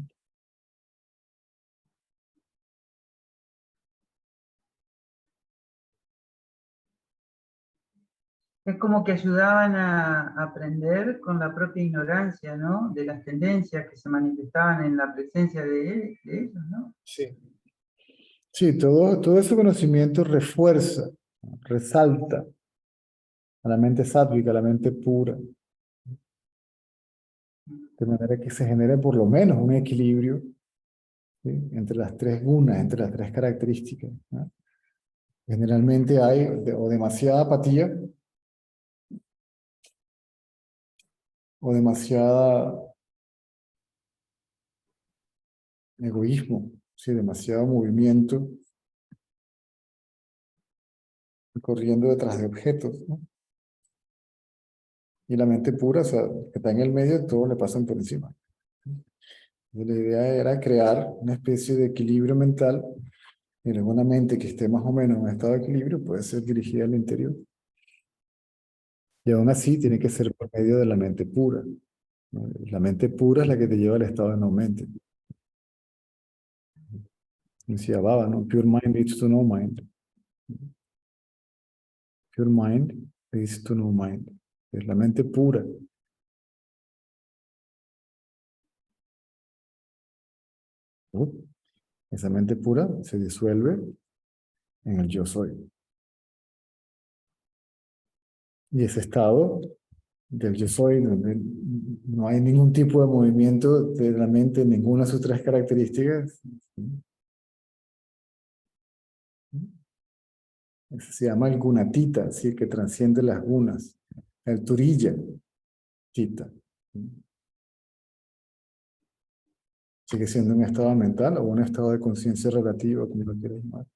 Es como que ayudaban a aprender con la propia ignorancia, ¿no? De las tendencias que se manifestaban en la presencia de ellos, ¿no? Sí. Sí, todo ese conocimiento refuerza, resalta a la mente sátvica, a la mente pura, de manera que se genere por lo menos un equilibrio, ¿sí? Entre las tres gunas, entre las tres características, ¿no? Generalmente hay o demasiada apatía o demasiada egoísmo, ¿sí? Demasiado movimiento corriendo detrás de objetos, ¿no? Y la mente pura, o sea, que está en el medio, todo le pasan por encima. Y la idea era crear una especie de equilibrio mental, y luego una mente que esté más o menos en un estado de equilibrio puede ser dirigida al interior. Y aún así tiene que ser por medio de la mente pura, ¿no? La mente pura es la que te lleva al estado de no mente. Decía Baba, ¿no? Pure mind leads to no mind. Pure mind leads to no mind. Es la mente pura. Esa mente pura se disuelve en el yo soy. Y ese estado del yo soy, donde no hay ningún tipo de movimiento de la mente, ninguna de sus tres características. Ese se llama el gunatita, así que trasciende las gunas. El turilla, tita. Sigue siendo un estado mental o un estado de conciencia relativa, como lo quieras llamar.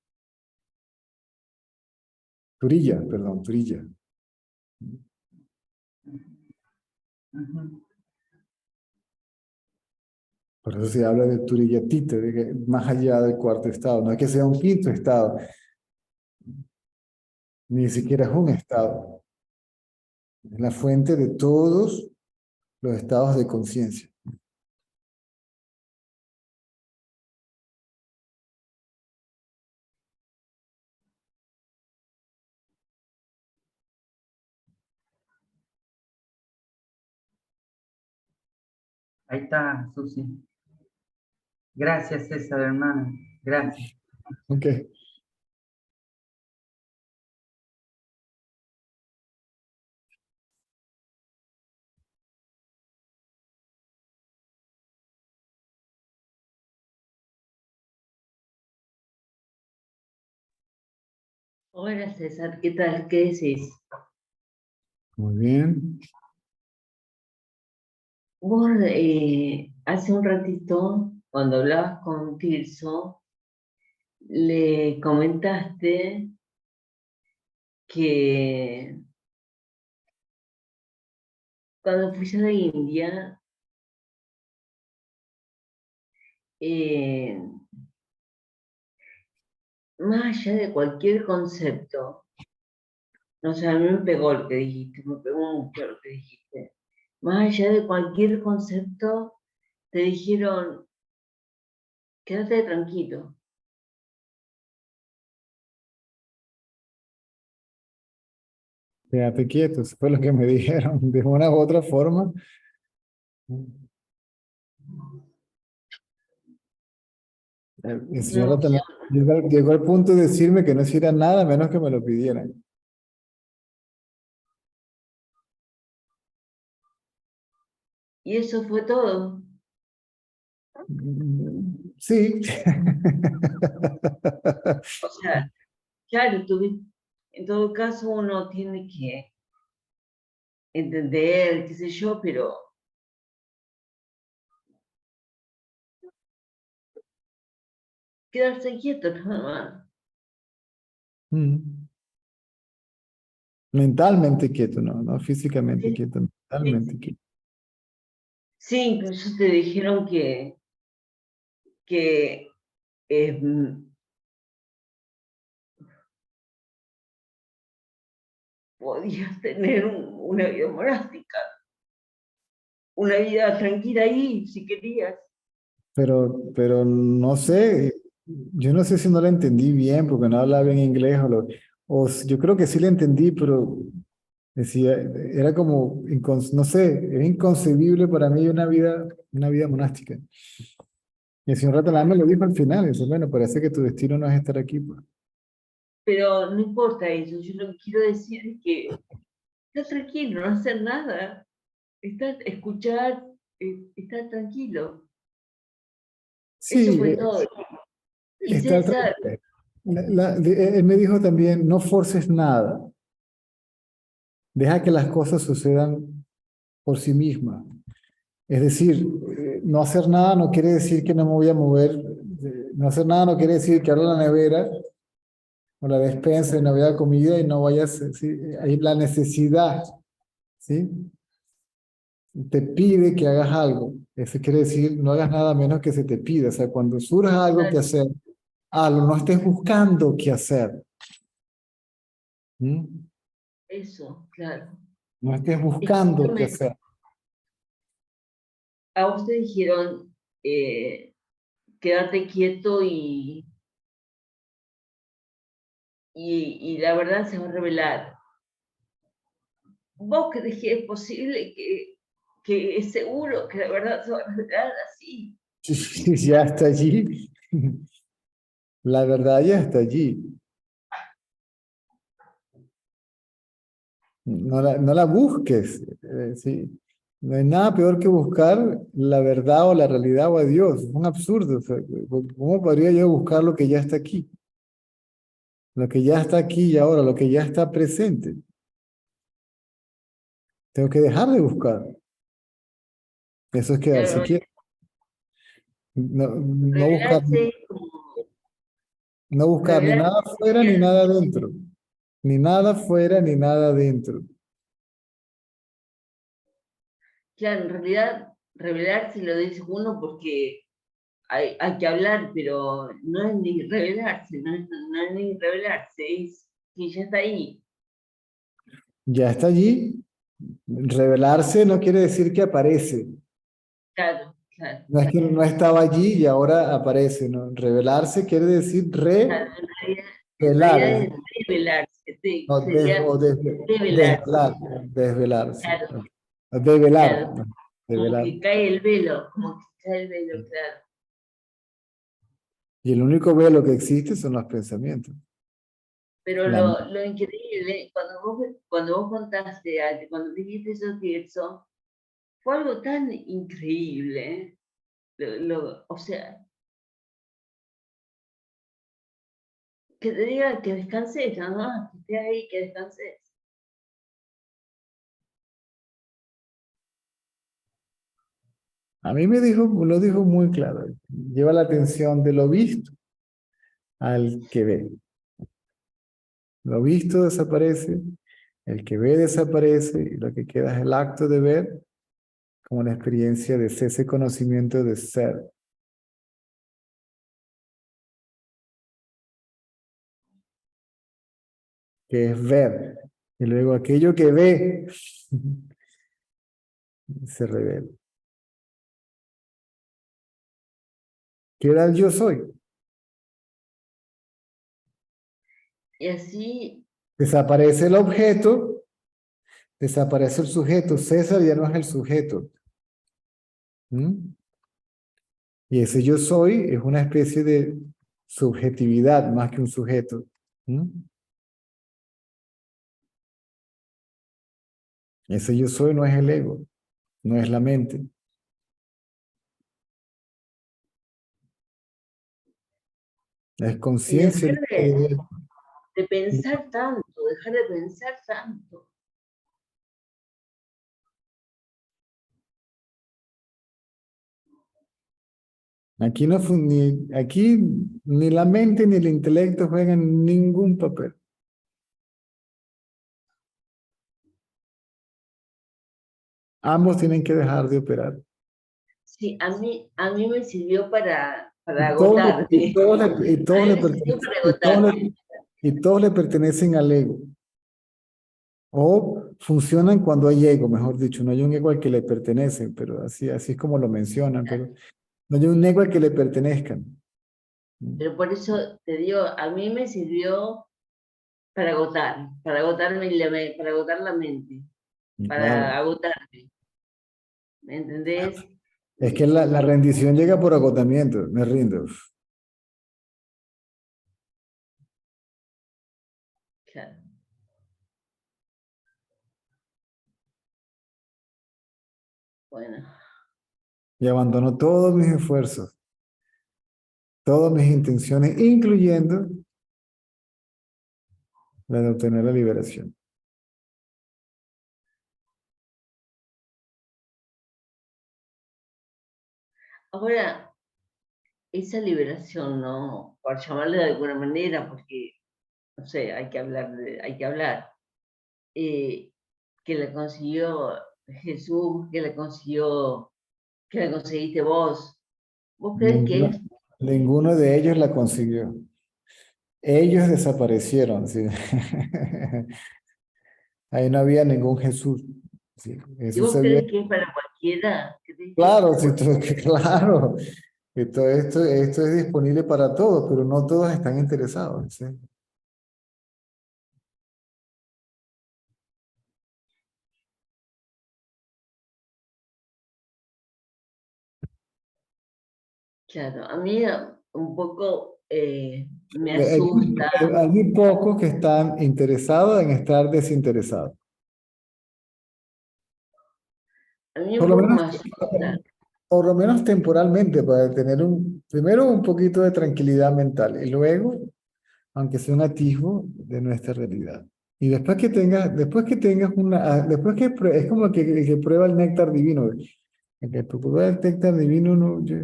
Turilla, perdón, turilla. Ujú. Por eso se habla de turiyatita, de que más allá del cuarto estado. No es que sea un quinto estado, ni siquiera es un estado. Es la fuente de todos los estados de conciencia. Ahí está, Susi. Gracias, César, hermano. Gracias. Ok. Hola César, ¿qué tal? ¿Qué decís? Muy bien. Vos hace un ratito, cuando hablabas con Tirso, le comentaste que cuando fuiste a la India, eh, más allá de cualquier concepto, no sé, a mí me pegó lo que dijiste, me pegó mucho lo que dijiste. Más allá de cualquier concepto, te dijeron, quédate tranquilo. Quédate quieto, eso fue lo que me dijeron de una u otra forma. El señor No, Atalaya llegó al punto de decirme que no hiciera nada menos que me lo pidieran. y eso fue todo. Sí. O sea, claro, en todo caso uno tiene que entender, qué sé yo, pero quedarse quieto nada más. Mm. Mentalmente quieto, no, no físicamente Sí, quieto, sí, mentalmente sí. quieto. Sí, incluso te dijeron que podías tener una vida monástica, una vida tranquila ahí, si querías. Pero no sé, yo no sé si no la entendí bien porque no hablaba bien inglés yo creo que sí la entendí, pero decía, era como, no sé, es inconcebible para mí una vida monástica. Y el señor Ratalán me lo dijo al final, dice, bueno, parece que tu destino no es estar aquí, pues. Pero no importa eso, yo lo que quiero decir es que estás tranquilo, no hacer nada, escuchar, estar tranquilo. Eso Sí, fue todo. Y está, César, él me dijo también, no forces nada, deja que las cosas sucedan por sí mismas. Es decir, no hacer nada no quiere decir que no me voy a mover, no hacer nada no quiere decir que abra la nevera o la despensa y no vaya comida y no vayas, ¿sí? Hay la necesidad, ¿sí? Te pide que hagas algo. Eso quiere decir, no hagas nada menos que se te pida. O sea, cuando surja algo que hacer, algo, no estés buscando qué hacer. ¿Mm? eso, claro. No estés buscando qué hacer. A usted dijeron, quédate quieto y la verdad se va a revelar. ¿Vos crees que es posible que es seguro que la verdad se va a revelar así? Ya está allí. La verdad ya está allí. No la busques. Sí. No hay nada peor que buscar la verdad o la realidad o a Dios. Es un absurdo. O sea, ¿cómo podría yo buscar lo que ya está aquí? Lo que ya está aquí y ahora, lo que ya está presente. Tengo que dejar de buscar. Eso es quedarse Claro, quieto. No buscar, revelarse es como, no buscar ni revelarse nada afuera ni sería, nada adentro. Ni nada afuera ni nada adentro. claro, en realidad revelarse lo dice uno porque hay que hablar, pero no es ni revelarse, no es ni revelarse, es que ya está ahí. Ya está allí. Revelarse no quiere decir que aparece. Claro, claro, No es que no estaba allí y ahora aparece, ¿no? Revelarse quiere decir claro, en revelar, realidad es revelarse, no, sería revelarse, desvelar, desvelarse. claro, Ok. Develar, claro, no, como develar. que cae el velo, como que cae el velo, claro. Y el único velo que existe son los pensamientos. Pero La- lo increíble, cuando vos contaste, cuando dijiste eso, fue algo tan increíble, ¿eh? O sea, que te diga que descanses, ¿no? Que estés ahí, que descanses. a mí lo dijo muy claro. Lleva la atención de lo visto al que ve. Lo visto desaparece, el que ve desaparece y lo que queda es el acto de ver como la experiencia de ese conocimiento de ser. Que es ver. Y luego aquello que ve se revela. ¿Qué era el yo soy? Y así, Desaparece el objeto, desaparece el sujeto. César ya no es el sujeto. ¿Mm? Y ese yo soy es una especie de subjetividad más que un sujeto. ¿Mm? Ese yo soy no es el ego, no es la mente. Es y conciencia. dejar de pensar tanto, dejar de pensar tanto. Aquí aquí ni la mente ni el intelecto juegan ningún papel. Ambos tienen que dejar de operar. Sí, a mí me sirvió para Y todos, le- y agotarme. todos, le- y A todos mí le me sirvió pertenecen, para agotarme. y todos le pertenecen al ego. O funcionan cuando hay ego, mejor dicho. No hay un ego al que le pertenecen, pero así es como lo mencionan, pero no hay un ego al que le pertenezcan. Pero por eso te digo, a mí me sirvió para agotarme, para agotar la mente, Y para claro, agotarme. ¿Me entendés? es que la rendición llega por agotamiento, me rindo. Claro. Bueno, Y abandono todos mis esfuerzos, todas mis intenciones, incluyendo la de obtener la liberación. ahora, esa liberación, ¿no? Por llamarle de alguna manera, porque, no sé, hay que hablar, eh, que la consiguió Jesús, que la conseguiste vos. ¿Vos crees que Ninguno, es ninguno de ellos la consiguió. Ellos desaparecieron. ¿Sí? Ahí no había ningún Jesús. Sí, ¿Y Jesús vos se vio. crees que es para cualquiera? ¿Crees que Claro, sí, claro, que todo esto es disponible para todos, pero no todos están interesados. ¿Sí? Claro, a mí un poco me Hay, asusta, hay muy pocos que están interesados en estar desinteresados. a mí un Por lo poco menos, me asusta. por lo menos temporalmente, para tener primero un poquito de tranquilidad mental y luego, aunque sea un atisbo de nuestra realidad. Y después que tengas después es como el que prueba el néctar divino. El que prueba el néctar divino, no, yo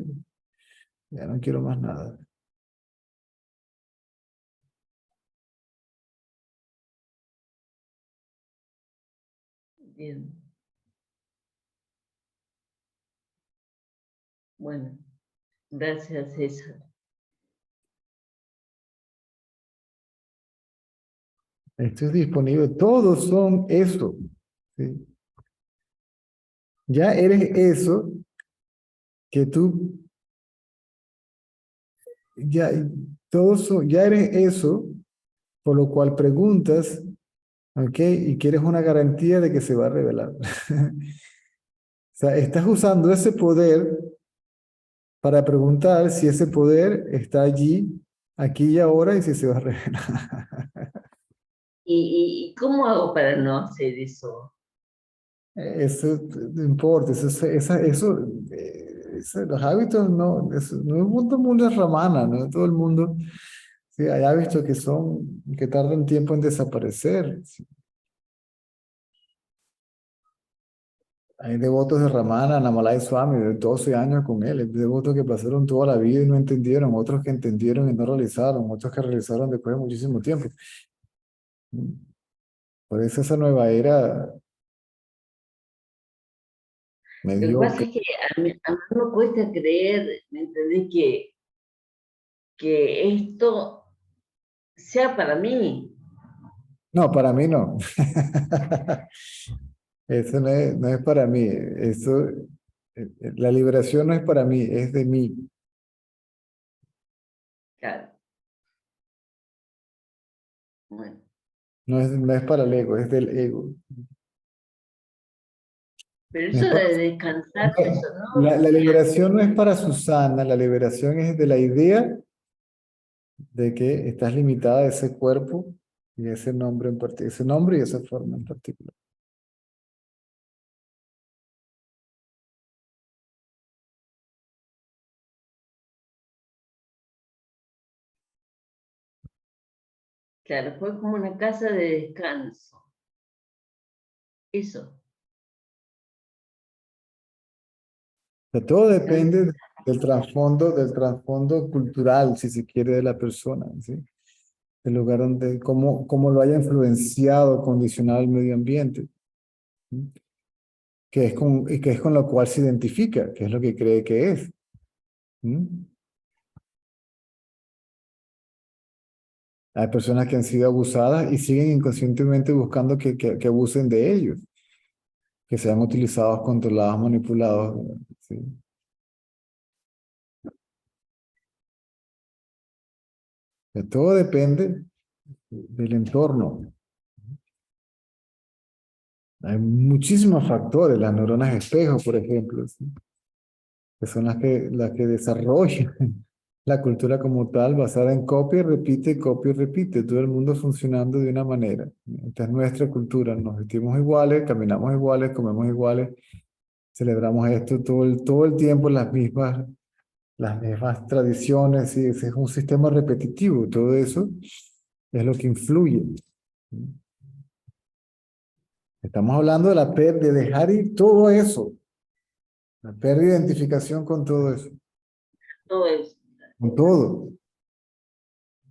ya no quiero más nada. Bien, bueno, gracias César. Esto es disponible, todos son eso. ¿Sí? Ya eres eso que tú, ya, ya eres eso, por lo cual preguntas, ¿ok? Y quieres una garantía de que se va a revelar. O sea, estás usando ese poder para preguntar si ese poder está allí, aquí y ahora, y si se va a revelar. ¿Y cómo hago para no hacer eso? Eso no importa, los hábitos no, no es todo el mundo es ramana, no todo el mundo, sí, hay hábitos que tardan tiempo en desaparecer. Sí. Hay devotos de Ramana, Namalai Swami, de 12 años con él, hay devotos que pasaron toda la vida y no entendieron, otros que entendieron y no realizaron, otros que realizaron después de muchísimo tiempo. Por eso esa nueva era Lo que pasa mediocre. es que a mí me cuesta creer, ¿me entendés? Que esto sea para mí. No, para mí no. Eso no es para mí. La liberación no es para mí, es de mí. Claro, bueno. No es para el ego, es del ego. Pero No es eso para- de descansar, eso no, la liberación no es para Susana, la liberación es de la idea de que estás limitada a ese cuerpo y ese nombre en particular, ese nombre y esa forma en particular. claro, fue como una casa de descanso. Eso, O sea, todo descansar. depende del trasfondo cultural, si se quiere, de la persona, ¿sí? El lugar donde, cómo lo haya influenciado, condicionado el medio ambiente, ¿sí? Y que es con lo cual se identifica, que es lo que cree que es. ¿Sí? Hay personas que han sido abusadas y siguen inconscientemente buscando que abusen de ellos, que sean utilizados, controlados, manipulados. ¿Sí? De todo depende del entorno. Hay muchísimos factores, las neuronas espejo, por ejemplo, ¿sí? Que son las que desarrollan la cultura como tal, basada en copia y repite, todo el mundo funcionando de una manera. Esta es nuestra cultura, nos vestimos iguales, caminamos iguales, comemos iguales, celebramos esto todo el tiempo, las mismas tradiciones, y ese es un sistema repetitivo, todo eso es lo que influye. Estamos hablando de la pérdida, de dejar ir todo eso, la pérdida de identificación con todo eso, Todo eso. con todo.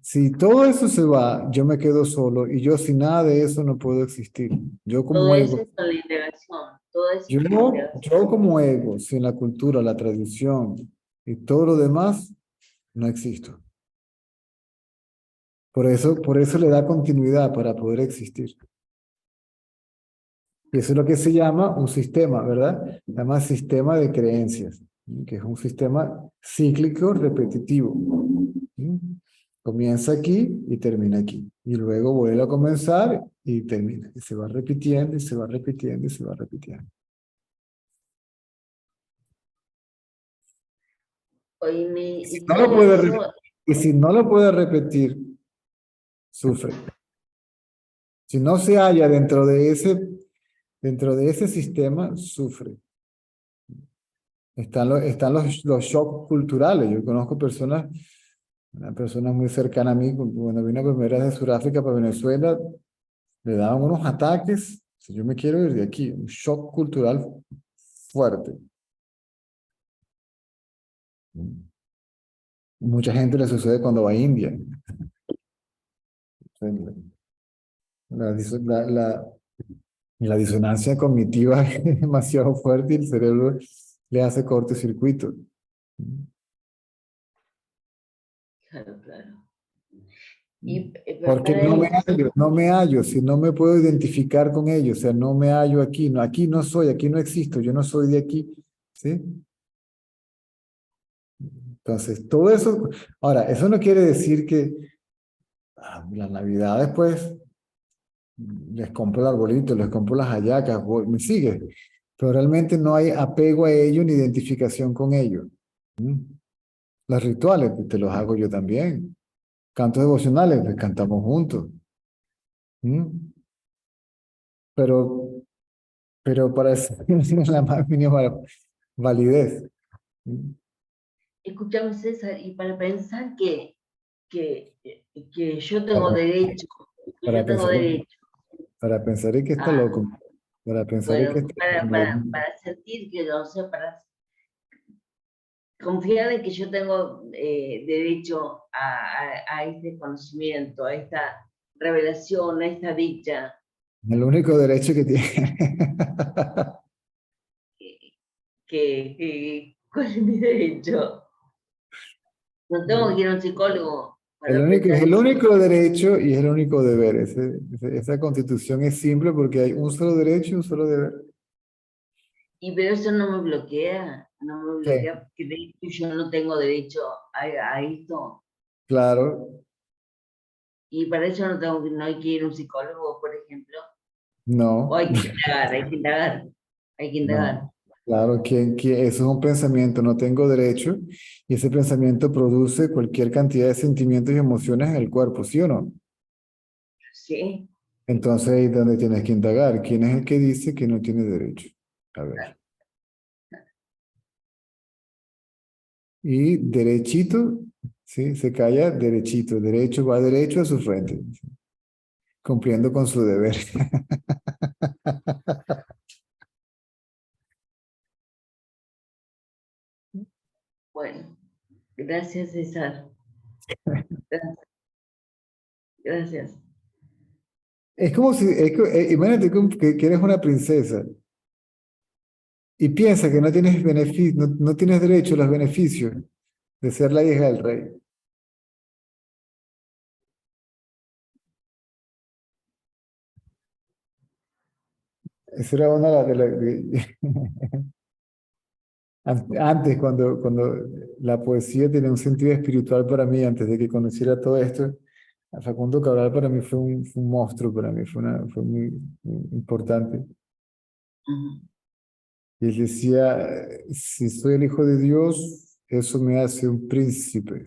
Si todo eso se va, yo me quedo solo y yo sin nada de eso no puedo existir. Yo Todo como eso ego, es con la integración. Todo eso es con la integración. yo como ego, sin la cultura, la tradición y todo lo demás, no existo. Por eso le da continuidad para poder existir. Y eso es lo que se llama un sistema, ¿verdad? Se llama sistema de creencias, que es un sistema cíclico repetitivo. ¿Sí? Comienza aquí y termina aquí. Y luego vuelve a comenzar y termina. Y se va repitiendo y se va repitiendo y se va repitiendo. Oíme, Si y no lo todo puede, eso, y si no lo puede repetir, sufre. Si no se halla dentro de ese sistema, sufre. Están los shocks culturales. Yo conozco personas, una persona muy cercana a mí, cuando vino primera vez de Sudáfrica para Venezuela, le daban unos ataques. Si yo me quiero ir de aquí, un shock cultural fuerte. Mucha gente le sucede cuando va a India. La, dis- la disonancia cognitiva es demasiado fuerte y el cerebro le hace cortocircuito. claro, claro. Y Porque para eso, no me hallo, si no me puedo identificar con ellos, o sea, no me hallo aquí, no, aquí no soy, aquí no existo, yo no soy de aquí, ¿sí? Entonces, todo eso, ahora, eso no quiere decir que las navidades, pues, les compro el arbolito, les compro las hallacas, me sigue, pero realmente no hay apego a ello ni identificación con ello. ¿Mm? Los rituales, pues, te los hago yo también. Cantos devocionales, pues cantamos juntos. ¿Mm? Pero, pero para eso no tiene la más mínima validez. ¿Mm? escúchame César, y para pensar que, que yo tengo Para, derecho, que para yo tengo pensar, derecho para pensar en que está a, loco. Para pensar en que bueno, está loco. para sentir que, no sé, para confiar en que yo tengo derecho a este conocimiento, a esta revelación, a esta dicha, El único derecho que tiene. ¿cuál es mi derecho? No tengo que ir a un psicólogo para Es aprender el eso. único derecho y es el único deber. Esa constitución es simple porque hay un solo derecho y un solo deber. Y pero eso no me bloquea, no me Sí, bloquea porque de hecho yo no tengo derecho a esto. claro, Y para eso no tengo, no hay que ir a un psicólogo, por ejemplo. O no, hay que indagar, hay que indagar, hay que indagar. no. Claro que eso es un pensamiento, no tengo derecho, y ese pensamiento produce cualquier cantidad de sentimientos y emociones en el cuerpo, ¿sí o no? Sí, Entonces ahí es donde tienes que indagar. ¿Quién es el que dice que no tiene derecho? A ver. Y derechito, ¿sí? Se calla derechito. Derecho va derecho a su frente, cumpliendo con su deber. bueno, gracias César. Gracias. Es como si, imagínate que eres una princesa y piensas que no tienes no tienes derecho a los beneficios de ser la hija del rey. Esa era una antes, cuando la poesía tenía un sentido espiritual para mí, antes de que conociera todo esto, Facundo Cabral para mí fue un monstruo, para mí fue muy importante. Ujú. Y él decía, si soy el hijo de Dios, eso me hace un príncipe.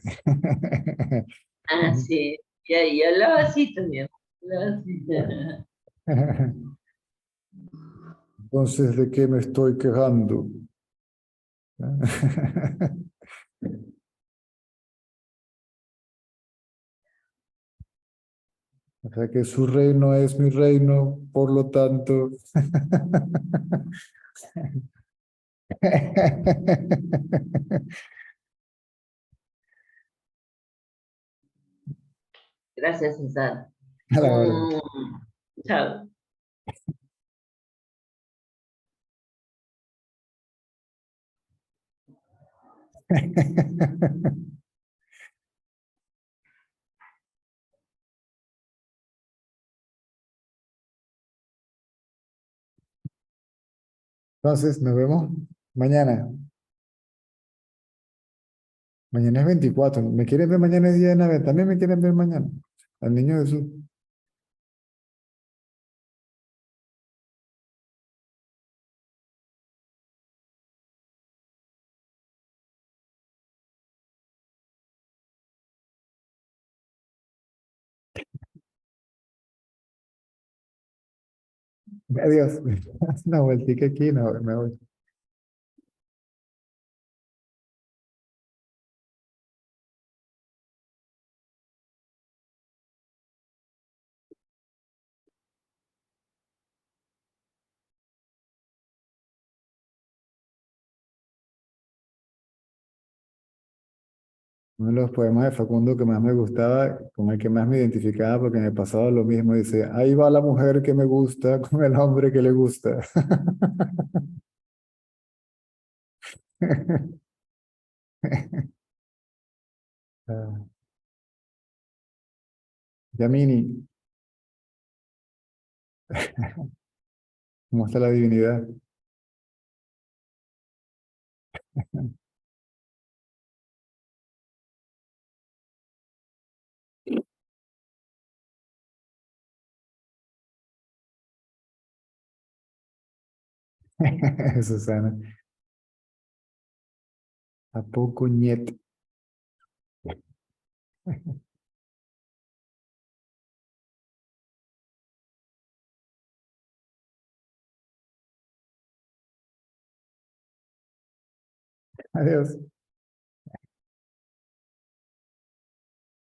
Ah, sí, y hablaba así también. Hablaba así. Entonces, ¿de qué me estoy quejando? O sea que su reino es mi reino, por lo tanto. Gracias César. A la orden. Mm, chao. Entonces, nos vemos mañana. Mañana es 24. ¿Me quieren ver mañana es día de Navidad? También me quieren ver mañana. Al niño Jesús. Adiós. Una vueltica aquí, no, me voy. Uno de los poemas de Facundo que más me gustaba, con el que más me identificaba, porque me pasaba lo mismo, dice, ahí va la mujer que me gusta con el hombre que le gusta. Ah, Yamini, ¿cómo está la divinidad? Susana, ¿a poco niet? Adiós.